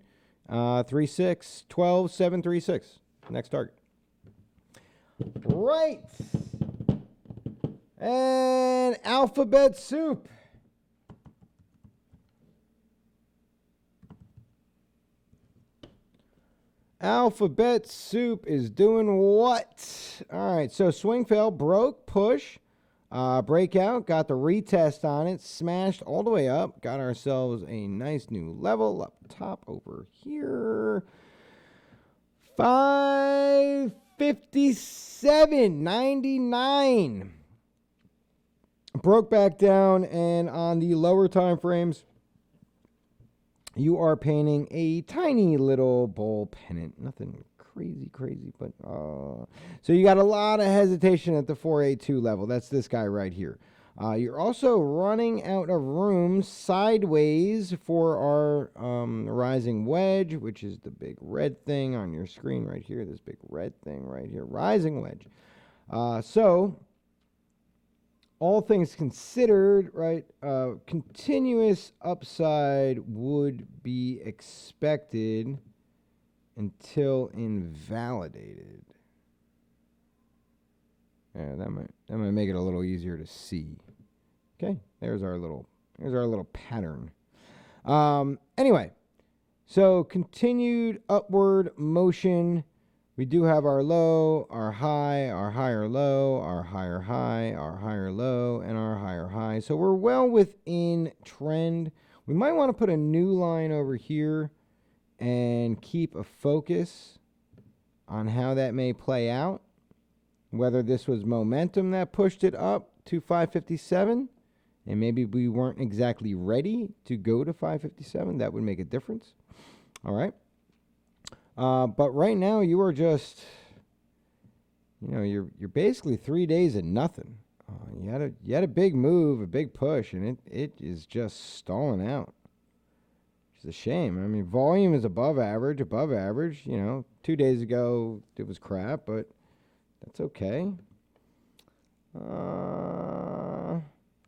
3-6, 12, 7, 3-6. Next target. Right. And alphabet soup. Alphabet soup is doing what? All right, so swing fail, broke, push, breakout, got the retest on it, smashed all the way up, got ourselves a nice new level up top over here. 557.99. Broke back down, and on the lower time frames, you are painting a tiny little bowl pennant. Nothing crazy, but so you got a lot of hesitation at the 482 level. That's this guy right here. You're also running out of room sideways for our rising wedge, which is the big red thing on your screen right here. This big red thing right here, rising wedge. So all things considered, right, continuous upside would be expected until invalidated. Yeah, that might make it a little easier to see. Okay, there's our little pattern. Anyway, so continued upward motion. We do have our low, our high, our higher low, our higher high, our higher low, and our higher high. So we're well within trend. We might want to put a new line over here and keep a focus on how that may play out. Whether this was momentum that pushed it up to 557, and maybe we weren't exactly ready to go to 557, that would make a difference. All right. But right now you are just, you're basically 3 days of nothing. You had a big move, a big push, and it is just stalling out. It's a shame. I mean, volume is above average. 2 days ago it was crap, but that's okay.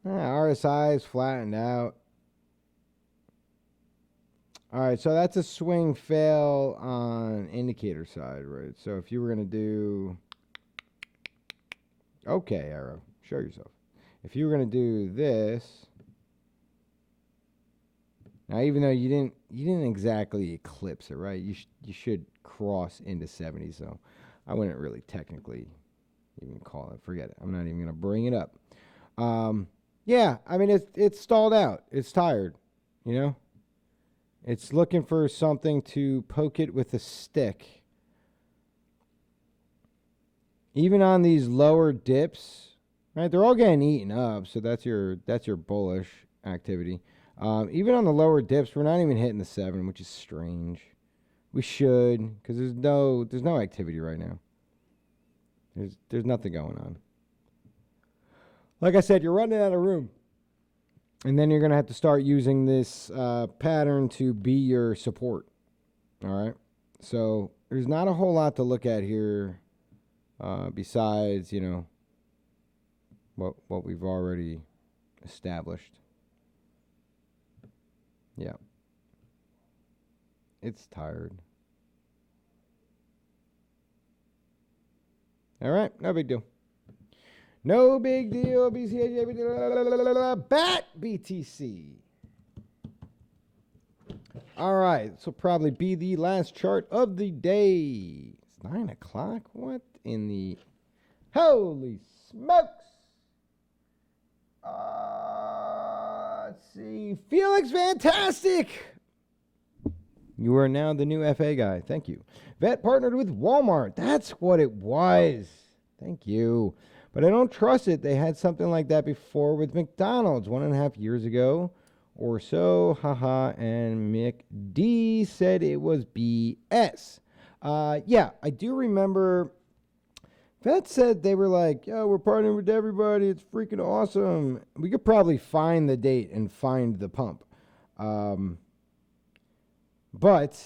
RSI is flattened out. All right, so that's a swing fail on indicator side, right? So if you were going to do... Okay, Arrow, show yourself. If you were going to do this... Now, even though you didn't exactly eclipse it, right? You should cross into 70, so I wouldn't really technically even call it. Forget it. I'm not even going to bring it up. Yeah, I mean, it's stalled out. It's tired, you know? It's looking for something to poke it with a stick. Even on these lower dips, right? They're all getting eaten up, so that's your bullish activity. Even on the lower dips, we're not even hitting the 7, which is strange. We should, because there's no activity right now. There's nothing going on. Like I said, you're running out of room. And then you're going to have to start using this pattern to be your support. All right? So there's not a whole lot to look at here besides, you know, what we've already established. Yeah. It's tired. All right, no big deal. No big deal. BAT BTC. All right, this will probably be the last chart of the day. It's 9 o'clock. What in the holy smokes? Let's see. Felix Fantastic. You are now the new FA guy. Thank you. Vet partnered with Walmart. That's what it was. Thank you. But I don't trust it. They had something like that before with McDonald's 1.5 years ago or so. Haha. And McD said it was BS. Yeah, I do remember. Vet said they were like, "Yo, we're partnering with everybody. It's freaking awesome." We could probably find the date and find the pump. But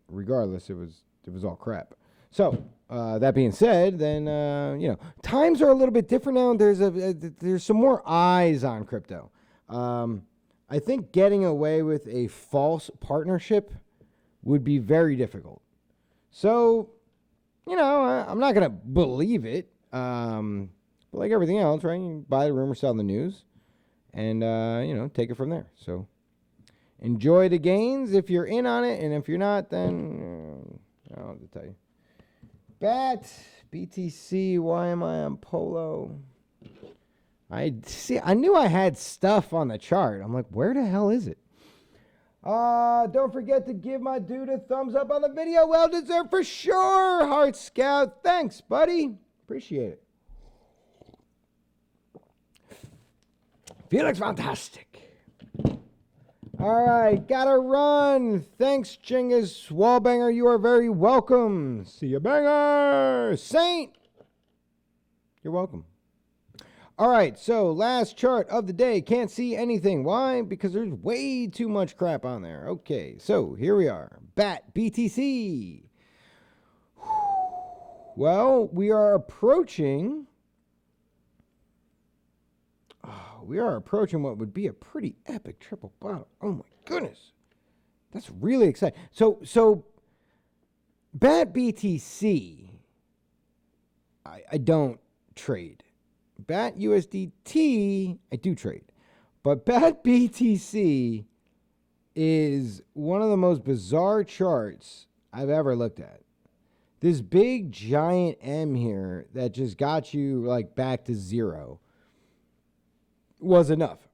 regardless, it was all crap. So that being said, then you know, times are a little bit different now. There's some more eyes on crypto. I think getting away with a false partnership would be very difficult. So, you know, I'm not gonna believe it. But like everything else, right? You buy the rumor, sell the news, and you know, take it from there. So enjoy the gains if you're in on it, and if you're not, then I don't know what to tell you. BAT BTC. Why am I on Polo? I knew I had stuff on the chart. I'm like, where the hell is it? Don't forget to give my dude a thumbs up on the video. Well deserved for sure. Heart Scout. Thanks, buddy. Appreciate it. Felix Fantastic. All right, gotta run. Thanks, Chinggis Wallbanger. You are very welcome. See you, banger. Saint. You're welcome. All right, so last chart of the day. Can't see anything. Why? Because there's way too much crap on there. Okay, so here we are. BAT BTC. Well, we are approaching what would be a pretty epic triple bottom. Oh my goodness. That's really exciting. So BAT BTC, I don't trade. BAT USDT, I do trade. But BAT BTC is one of the most bizarre charts I've ever looked at. This big giant M here that just got you like back to zero was enough.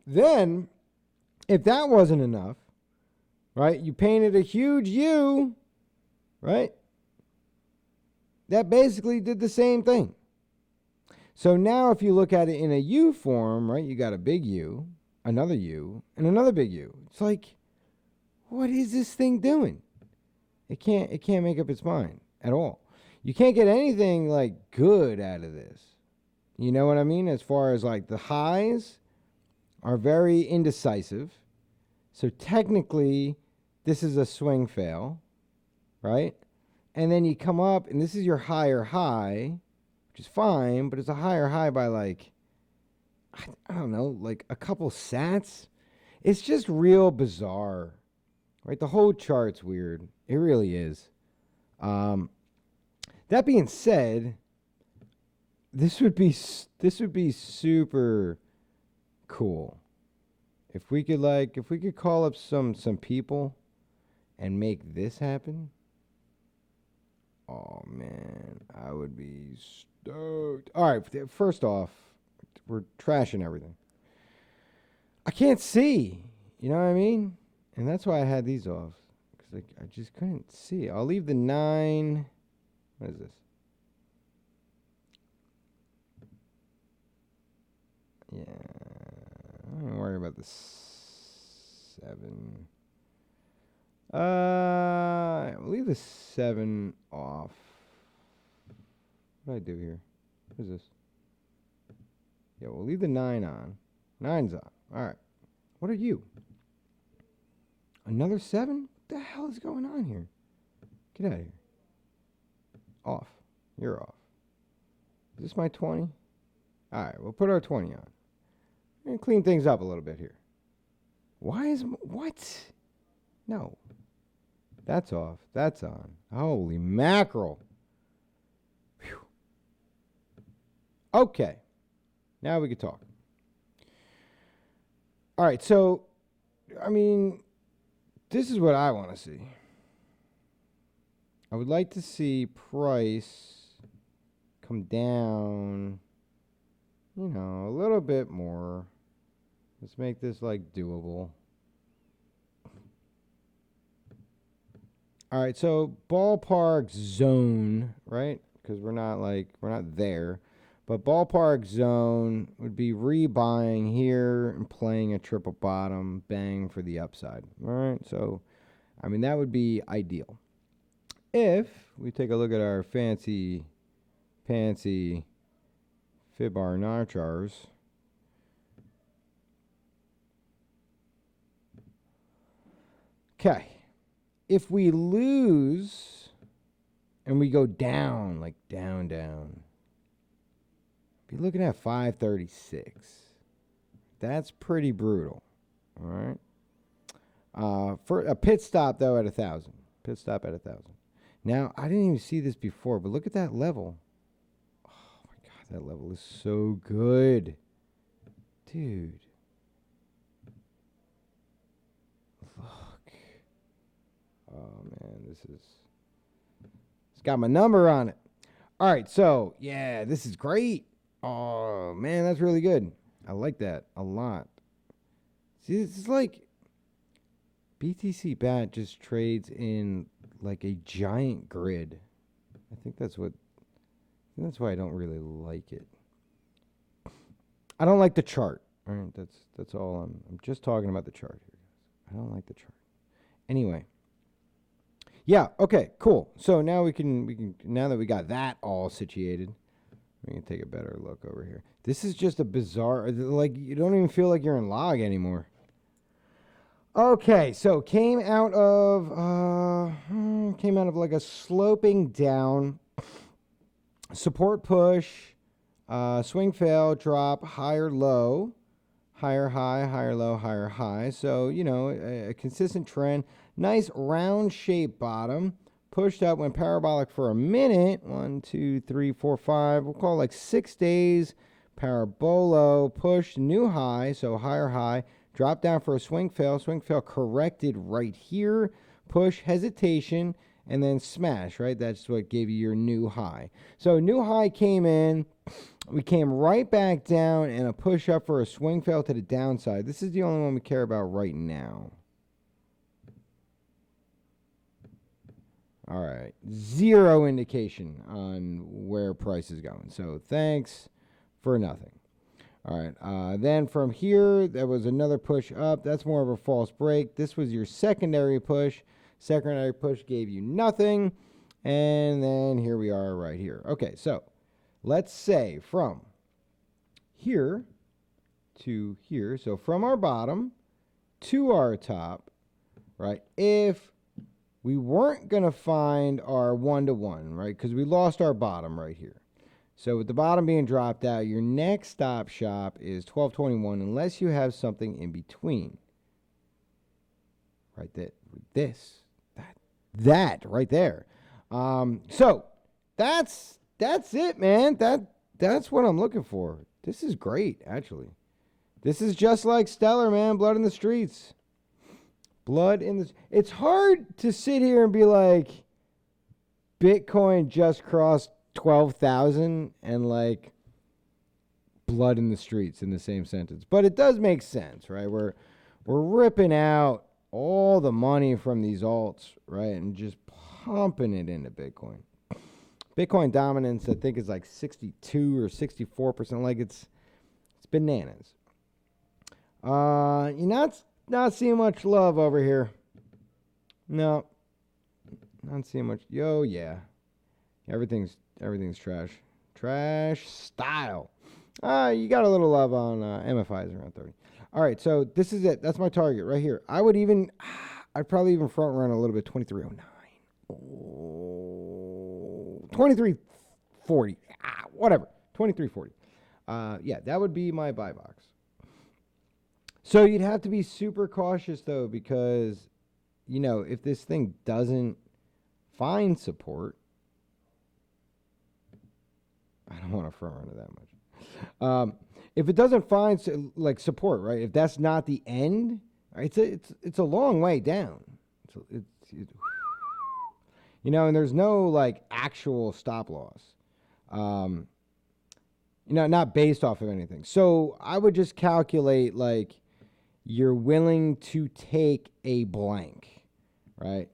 Then, if that wasn't enough, right, you painted a huge U, right? That basically did the same thing. So now if you look at it in a U form, right, you got a big U, another U, and another big U. It's like, what is this thing doing? It can't make up its mind at all. You can't get anything like good out of this. You know what I mean? As far as like the highs are very indecisive. So technically, this is a swing fail, right? And then you come up, and this is your higher high, which is fine, but it's a higher high by like, I don't know, like a couple sats. It's just real bizarre, right? The whole chart's weird. It really is. That being said, this would be super cool if we could call up some people and make this happen. Oh man, I would be stoked. All right, first off, we're trashing everything. I can't see. You know what I mean? And that's why I had these off, because I just couldn't see. I'll leave the 9. What is this? Yeah, I'm not worry about the 7. We'll leave the 7 off. What do I do here? What is this? Yeah, we'll leave the 9 on. 9's on. All right. What are you? Another 7? What the hell is going on here? Get out of here. Off. You're off. Is this my 20? All right, we'll put our 20 on. And clean things up a little bit here. Why is... What? No. That's off. That's on. Holy mackerel. Whew. Okay. Now we can talk. All right, so, I mean, this is what I want to see. I would like to see price come down, you know, a little bit more. Let's make this, like, doable. All right, so ballpark zone, right? Because we're not there. But ballpark zone would be rebuying here and playing a triple bottom, bang for the upside. All right, so, I mean, that would be ideal. If we take a look at our fancy Fibonacci's, okay. If we lose and we go down, like down, be looking at 536. That's pretty brutal. All right. For a pit stop, though, at 1,000. Pit stop at 1,000. Now, I didn't even see this before, but look at that level. Oh, my God. That level is so good. Dude. Look. Oh, man. It's got my number on it. All right. So, yeah, this is great. Oh, man, that's really good. I like that a lot. See, this is like BTC Bat just trades in like a giant grid. I think that's why I don't really like it. I don't like the chart. All right, that's all. I'm just talking about the chart here. I don't like the chart. Anyway. Yeah, okay, cool. So now we can now that we got that all situated, we can take a better look over here. This is just a bizarre, like, you don't even feel like you're in log anymore. Okay, so came out of like a sloping down, support push, swing fail, drop, higher low, higher high, higher low, higher high. So, you know, a consistent trend. Nice round shape bottom. Pushed up, went parabolic for a minute. 1, 2, 3, 4, 5. We'll call it like 6 days. Parabolo, pushed, new high, so higher high. Dropped down for a swing fail. Swing fail corrected right here. Push, hesitation, and then smash, right? That's what gave you your new high. So new high came in. We came right back down and a push up for a swing fail to the downside. This is the only one we care about right now. All right. Zero indication on where price is going. So thanks for nothing. All right. Then from here, there was another push up. That's more of a false break. This was your secondary push. Secondary push gave you nothing. And then here we are right here. Okay, so let's say from here to here. So from our bottom to our top, right? If we weren't going to find our 1-to-1, right? Because we lost our bottom right here. So with the bottom being dropped out, your next stop shop is 1221 unless you have something in between. Right there. That right there. So that's it, man. That's what I'm looking for. This is great, actually. This is just like Stellar, man. Blood in the streets. Blood in the... It's hard to sit here and be like, Bitcoin just crossed 12,000 and like blood in the streets in the same sentence. But it does make sense, right? We're ripping out all the money from these alts, right? And just pumping it into Bitcoin. Bitcoin dominance, I think, is like 62 or 64%. Like it's bananas. You're not seeing much love over here. No. Not seeing much. Yo, yeah. Everything's trash. Trash style. You got a little love on MFIs around 30. All right, so this is it. That's my target right here. I'd probably even front run a little bit. 2309. Oh, 2340. Whatever. 2340. Yeah, that would be my buy box. So you'd have to be super cautious though, because if this thing doesn't find support, I don't want to front run it that much. If it doesn't find support, right? If that's not the end, right, it's a long way down. And there's no actual stop loss. Not based off of anything. So I would just calculate you're willing to take a blank, right?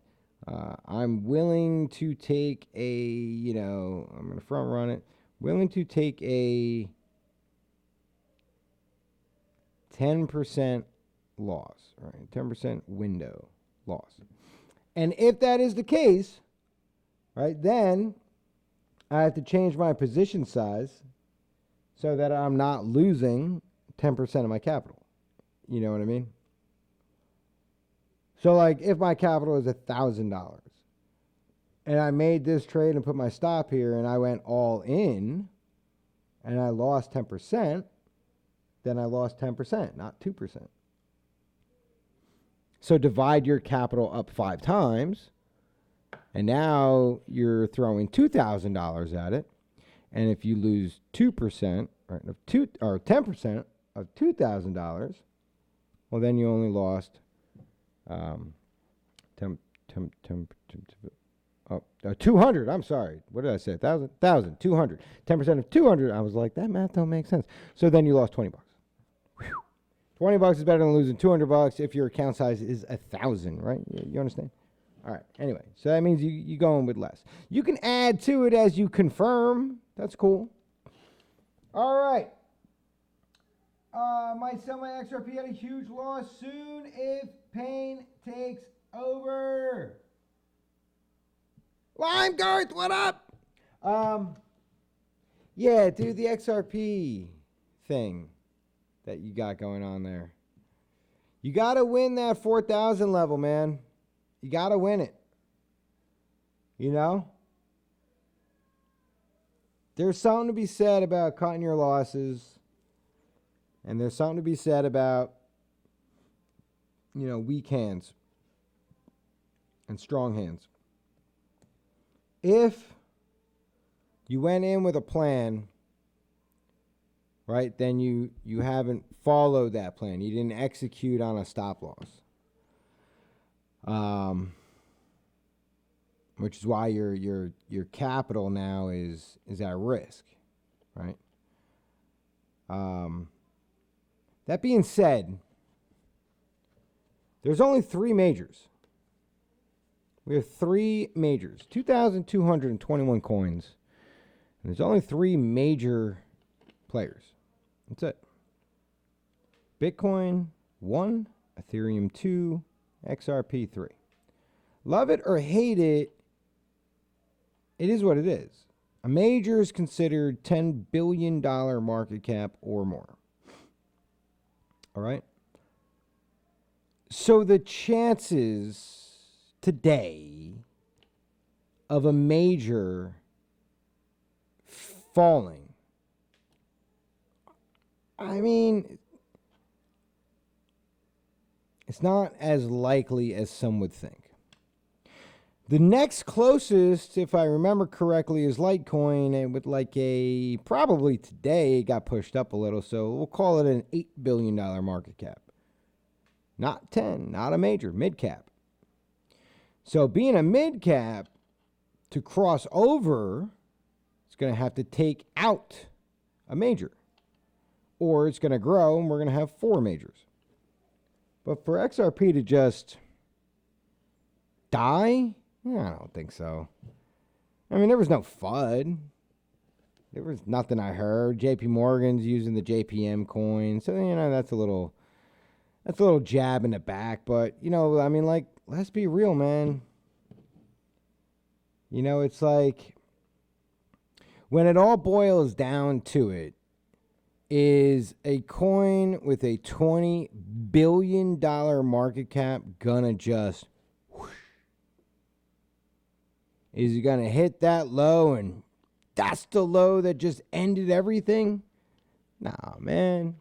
I'm willing to take I'm going to front run it. Willing to take a 10% loss, right? 10% window loss. And if that is the case, right, then I have to change my position size so that I'm not losing 10% of my capital. You know what I mean? So if my capital is $1,000 and I made this trade and put my stop here and I went all in and I lost 10%, then I lost 10%, not 2%. So divide your capital up 5 times, and now you're throwing $2,000 at it. And if you lose 2%, or 10% of $2,000, well, then you only lost 200. I'm sorry. What did I say? 1,000, 200. 10% of 200. I was like, that math don't make sense. So then you lost $20. Whew. $20 is better than losing $200 if your account size is 1,000, right? You understand? All right. Anyway, so that means you going with less. You can add to it as you confirm. That's cool. All right. Might sell my XRP at a huge loss soon if pain takes over. LimeGuard, what up? Yeah, dude, the XRP thing that you got going on there. You got to win that 4,000 level, man. You got to win it. There's something to be said about cutting your losses. And there's something to be said about, weak hands and strong hands. If you went in with a plan, right, then you haven't followed that plan. You didn't execute on a stop loss. Which is why your capital now is at risk, right? That being said, there's only 3 majors. We have 3 majors, 2,221 coins. And there's only 3 major players. That's it. Bitcoin 1, Ethereum 2, XRP 3. Love it or hate it, it is what it is. A major is considered $10 billion market cap or more. All right? So the chances today of a major falling. I mean, it's not as likely as some would think. The next closest, if I remember correctly, is Litecoin, and with like a, probably today it got pushed up a little, so we'll call it an $8 billion market cap. Not 10, not a major, mid cap. So being a mid cap, to cross over, it's going to have to take out a major. Or it's going to grow and we're going to have 4 majors. But for XRP to just die, I don't think so. I mean, there was no FUD. There was nothing I heard. JP Morgan's using the JPM coin. So, that's a little jab in the back. But, I mean, like, let's be real, man. It's like, when it all boils down to it, is a coin with a $20 billion market cap gonna just whoosh? Is it gonna hit that low and that's the low that just ended everything? Nah, man.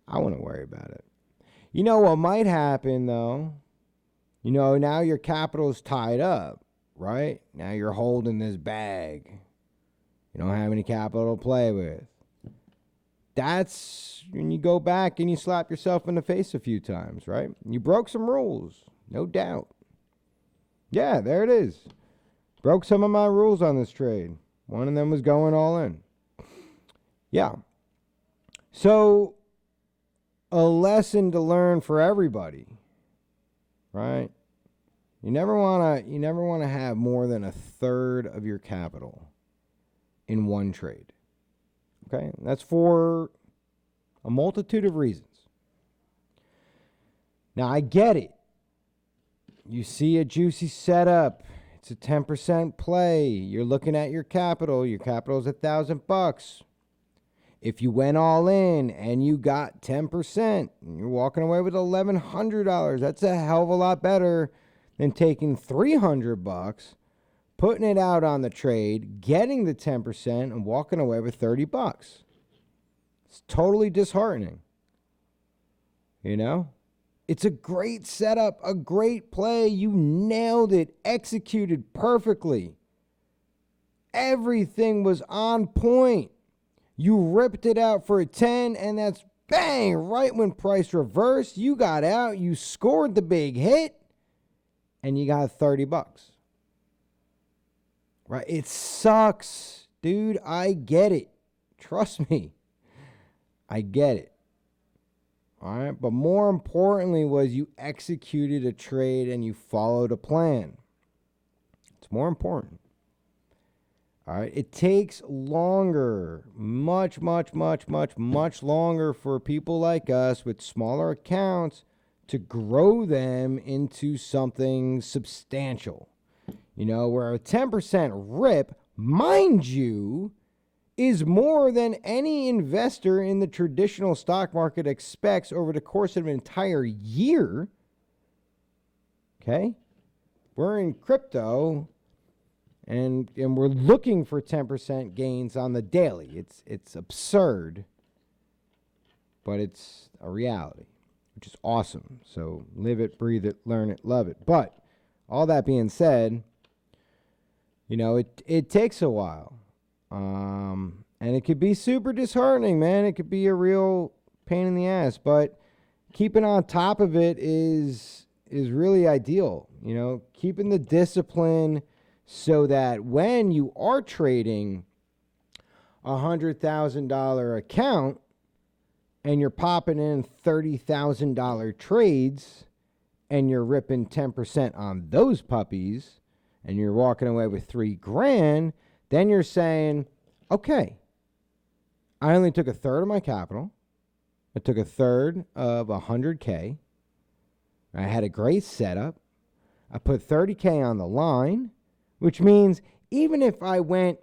I wouldn't worry about it. You know what might happen, though? Now your capital's tied up, right? Now you're holding this bag. You don't have any capital to play with. That's when you go back and you slap yourself in the face a few times, right? You broke some rules, no doubt. Yeah, there it is. Broke some of my rules on this trade. One of them was going all in. Yeah. So, a lesson to learn for everybody, right? You never want to have more than a third of your capital in one trade. Okay? That's for a multitude of reasons. Now, I get it. You see a juicy setup. It's a 10% play. You're looking at your capital. Your capital is $1,000. If you went all in and you got 10%, and you're walking away with $1,100, that's a hell of a lot better than taking $300, putting it out on the trade, getting the 10%, and walking away with $30. It's totally disheartening. It's a great setup, a great play. You nailed it, executed perfectly. Everything was on point. You ripped it out for a 10, and that's bang, right when price reversed. You got out, you scored the big hit, and you got $30. Right? It sucks, dude. I get it. Trust me. I get it. All right. But more importantly was you executed a trade and you followed a plan. It's more important. All right. It takes longer, much longer for people like us with smaller accounts to grow them into something substantial. Where a 10% rip, mind you, is more than any investor in the traditional stock market expects over the course of an entire year. Okay? We're in crypto, and we're looking for 10% gains on the daily. It's absurd, but it's a reality, which is awesome. So live it, breathe it, learn it, love it. But all that being said, it takes a while. And it could be super disheartening, man. It could be a real pain in the ass. But keeping on top of it is really ideal. Keeping the discipline so that when you are trading a $100,000 account and you're popping in $30,000 trades and you're ripping 10% on those puppies, and you're walking away with $3,000, then you're saying, okay, I only took a third of my capital. I took a third of $100K. I had a great setup. I put $30K on the line, which means even if I went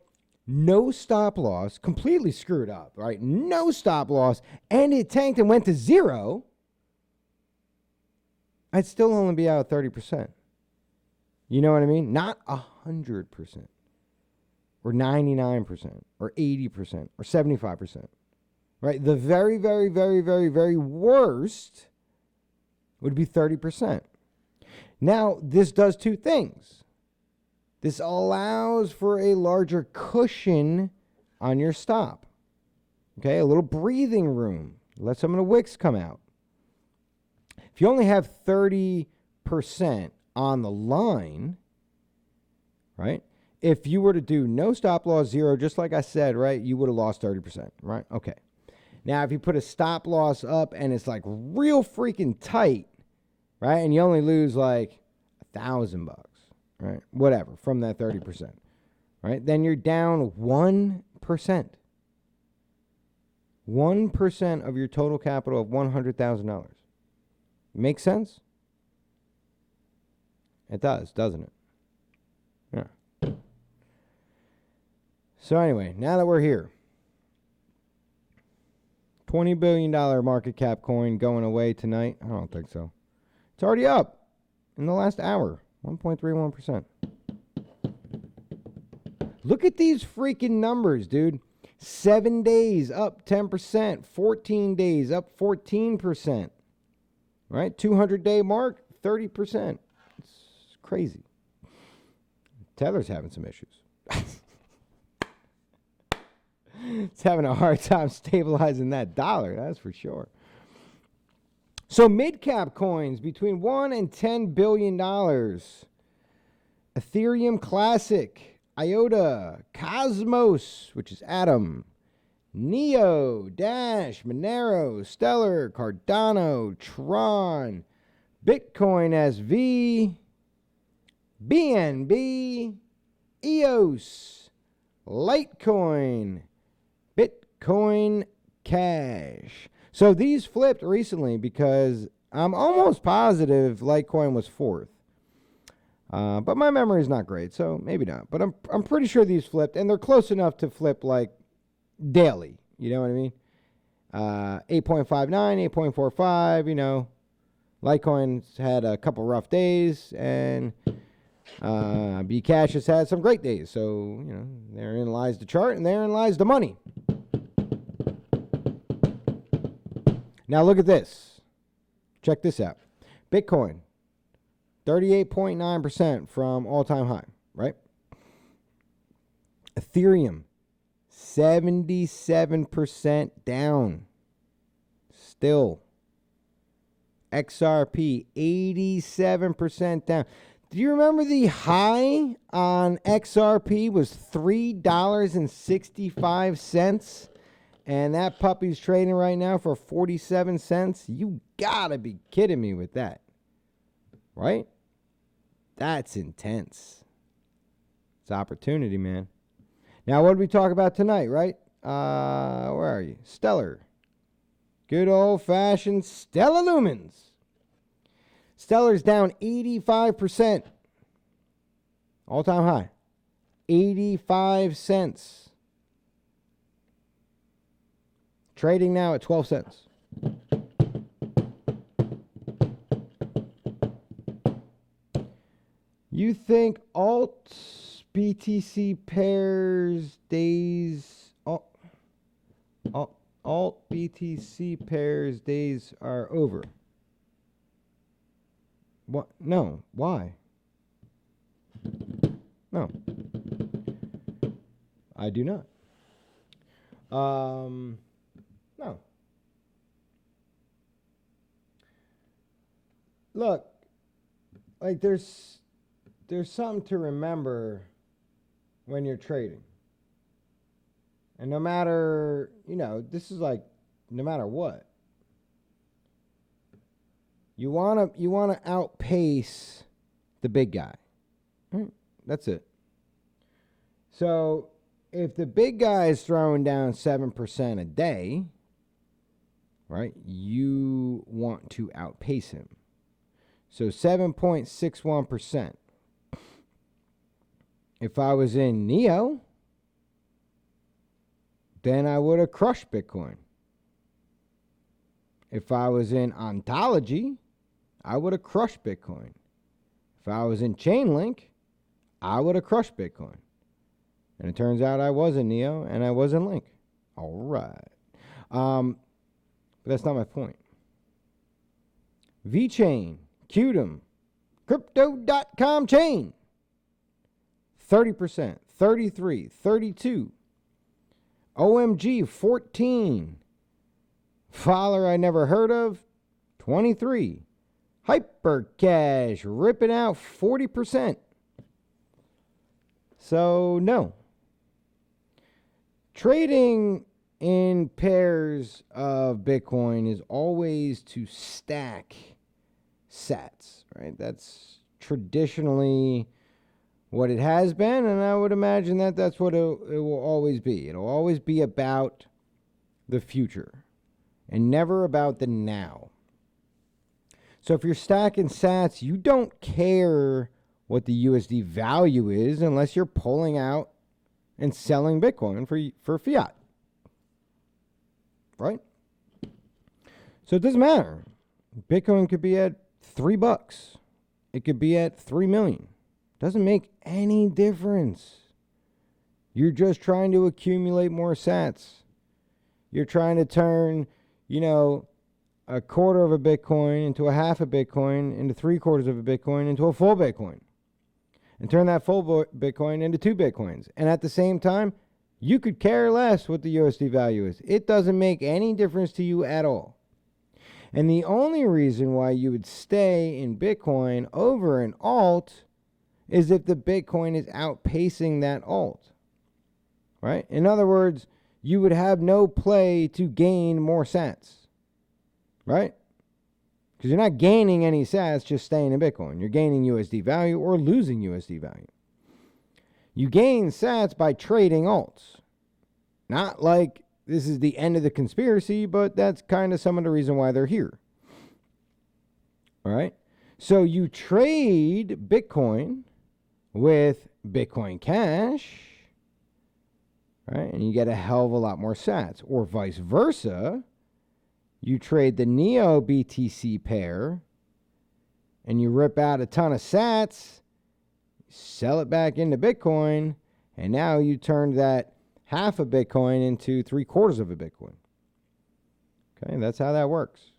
no stop loss, completely screwed up, right? No stop loss, and it tanked and went to zero, I'd still only be out 30%. You know what I mean? Not 100%. or 99% or 80% or 75%. Right? The very, very, very, very, very worst would be 30%. Now, this does two things. This allows for a larger cushion on your stop. Okay, a little breathing room. Let some of the wicks come out. If you only have 30% on the line, right? If you were to do no stop loss, zero, just like I said, right, you would have lost 30%, right? Okay. Now, if you put a stop loss up and it's like real freaking tight, right, and you only lose like $1,000, right, whatever, from that 30%, right, then you're down 1%. 1% of your total capital of $100,000. Makes sense? It does, doesn't it? Yeah. So anyway, now that we're here, $20 billion market cap coin going away tonight? I don't think so. It's already up in the last hour, 1.31%. Look at these freaking numbers, dude. 7 days up 10%, 14 days up 14%. Right? 200-day mark, 30%. It's crazy. Tether's having some issues. It's having a hard time stabilizing that dollar, that's for sure. So mid-cap coins between $1 and $10 billion. Ethereum Classic, IOTA, Cosmos, which is Atom, Neo, Dash, Monero, Stellar, Cardano, Tron, Bitcoin SV, BNB, EOS, Litecoin, Bitcoin Cash. So these flipped recently because I'm almost positive Litecoin was fourth. But my memory is not great, so maybe not. But I'm pretty sure these flipped, and they're close enough to flip like daily. You know what I mean? 8.59, 8.45, you know. Litecoin's had a couple rough days, and Bcash has had some great days. So, you know, therein lies the chart, and therein lies the money. Now look at this. Check this out. Bitcoin, 38.9% from all-time high, right? Ethereum, 77% down. Still. XRP, 87% down. Do you remember the high on XRP was $3.65? And that puppy's trading right now for 47 cents? You gotta be kidding me with that. Right? That's intense. It's opportunity, man. Now, what did we talk about tonight, right? Where are you? Stellar. Good old-fashioned Stellar Lumens. Stellar's down 85%. All-time high. 85 cents. Trading now at 12 cents. You think alt BTC pairs days alt BTC pairs days are over? What? No. Why? No. I do not. No. Look, like there's something to remember when you're trading. And no matter, you know, this is like no matter what. You want to outpace the big guy. Right? That's it. So, if the big guy is throwing down 7% a day, right? You want to outpace him. So 7.61%. If I was in Neo, then I would have crushed Bitcoin. If I was in Ontology, I would have crushed Bitcoin. If I was in Chainlink, I would have crushed Bitcoin. And it turns out I was in Neo and I was in Link. All right. But that's not my point. VeChain, Qtum, Crypto.com chain. 30%, 33, 32. OMG, 14. Fowler I never heard of, 23. Hypercash ripping out 40%. So, no. Trading in pairs of Bitcoin is always to stack sats, right? That's traditionally what it has been, and I would imagine that that's what it will always be. It'll always be about the future and never about the now. So if you're stacking sats, you don't care what the USD value is unless you're pulling out and selling Bitcoin for fiat, right? So it doesn't matter. Bitcoin could be at $3. It could be at 3 million. Doesn't make any difference. You're just trying to accumulate more sats. You're trying to turn, a quarter of a Bitcoin into a half a Bitcoin, into 3/4 of a Bitcoin, into a full Bitcoin. And turn that full Bitcoin into 2 Bitcoins. And at the same time, you could care less what the USD value is. It doesn't make any difference to you at all. And the only reason why you would stay in Bitcoin over an alt is if the Bitcoin is outpacing that alt, right? In other words, you would have no play to gain more sats, right? Because you're not gaining any sats just staying in Bitcoin. You're gaining USD value or losing USD value. You gain sats by trading alts. Not like this is the end of the conspiracy, but that's kind of some of the reason why they're here. All right? So you trade Bitcoin with Bitcoin Cash, right? And you get a hell of a lot more sats. Or vice versa, you trade the Neo BTC pair and you rip out a ton of sats, sell it back into Bitcoin, and now you turn that half a Bitcoin into 3/4 of a Bitcoin. Okay, that's how that works.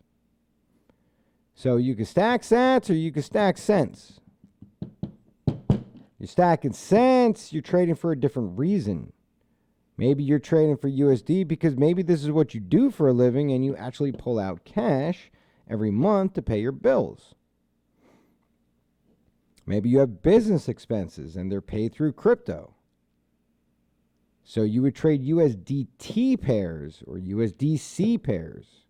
So you can stack sats or you can stack cents. You're stacking cents, you're trading for a different reason. Maybe you're trading for USD because maybe this is what you do for a living and you actually pull out cash every month to pay your bills. Maybe you have business expenses and they're paid through crypto. So you would trade USDT pairs or USDC pairs.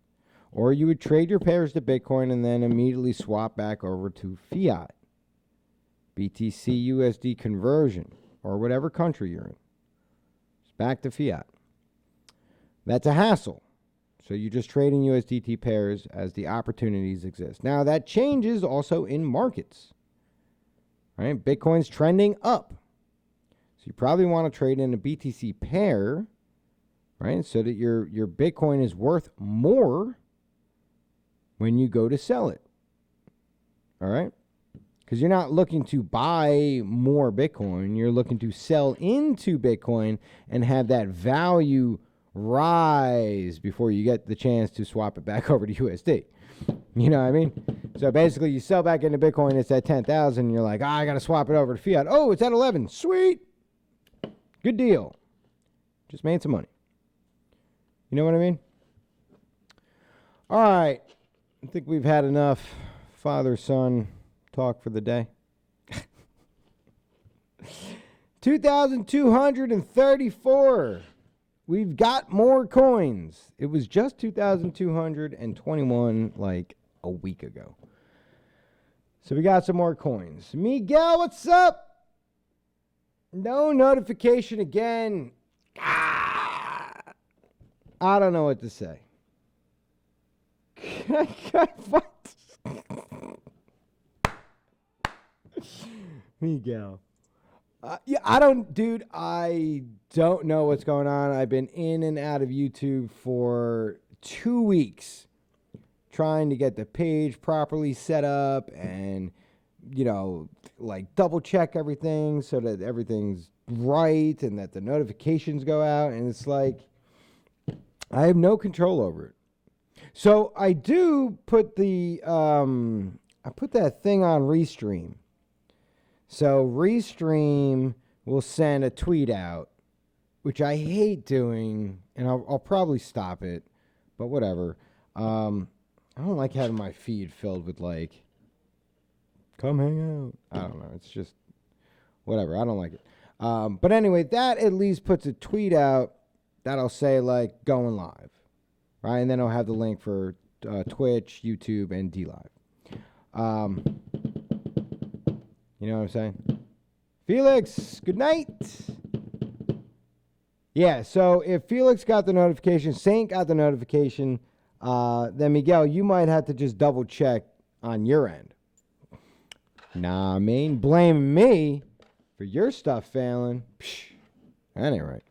Or you would trade your pairs to Bitcoin and then immediately swap back over to fiat. BTC USD conversion or whatever country you're in. It's back to fiat. That's a hassle. So you're just trading USDT pairs as the opportunities exist. Now that changes also in markets. Right? Bitcoin's trending up. So you probably want to trade in a BTC pair, right? So that your Bitcoin is worth more when you go to sell it. All right? Because you're not looking to buy more Bitcoin. You're looking to sell into Bitcoin and have that value rise before you get the chance to swap it back over to USD. You know what I mean? So basically you sell back into Bitcoin, it's at 10,000. You're like, I got to swap it over to fiat. Oh, it's at 11. Sweet. Good deal. Just made some money. You know what I mean? All right. I think we've had enough father-son talk for the day. 2,234. We've got more coins. It was just 2,221 like a week ago. So we got some more coins. Miguel, what's up? No notification again. I don't know what to say. What? Miguel. Yeah, I don't know what's going on. I've been in and out of YouTube for 2 weeks trying to get the page properly set up and like double check everything so that everything's right and that the notifications go out. And it's like, I have no control over it. So I do put I put that thing on Restream. So Restream will send a tweet out, which I hate doing, and I'll probably stop it, but whatever. I don't like having my feed filled with like, come hang out. I don't know. It's just whatever. I don't like it. But anyway, that at least puts a tweet out that'll say like going live, right? And then I'll have the link for Twitch, YouTube, and DLive. You know what I'm saying? Felix, good night. Yeah, so if Felix got the notification, Saint got the notification, then Miguel, you might have to just double check on your end. Nah, I mean, blame me for your stuff failing. Psh, that ain't right.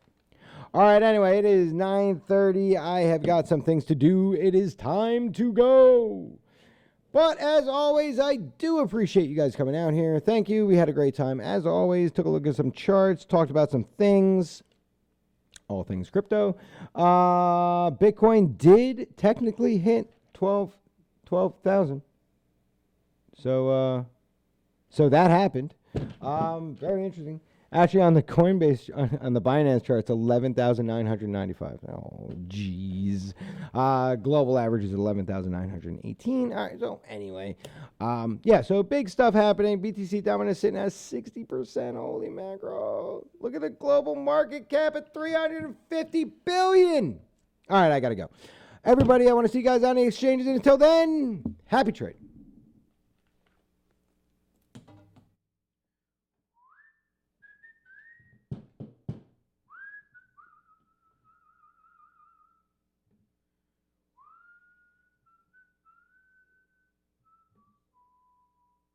All right, anyway, it is 9:30. I have got some things to do. It is time to go. But as always, I do appreciate you guys coming out here. Thank you. We had a great time. As always, took a look at some charts, talked about some things, all things crypto. Bitcoin did technically hit 12,000. So that happened. Very interesting. Actually, on the Coinbase, on the Binance chart, it's 11,995. Oh, jeez. Global average is 11,918. All right, so anyway. Yeah, so big stuff happening. BTC dominance sitting at 60%. Holy macro. Look at the global market cap at $350 billion. All right, I got to go. Everybody, I want to see you guys on the exchanges. And until then, happy trading.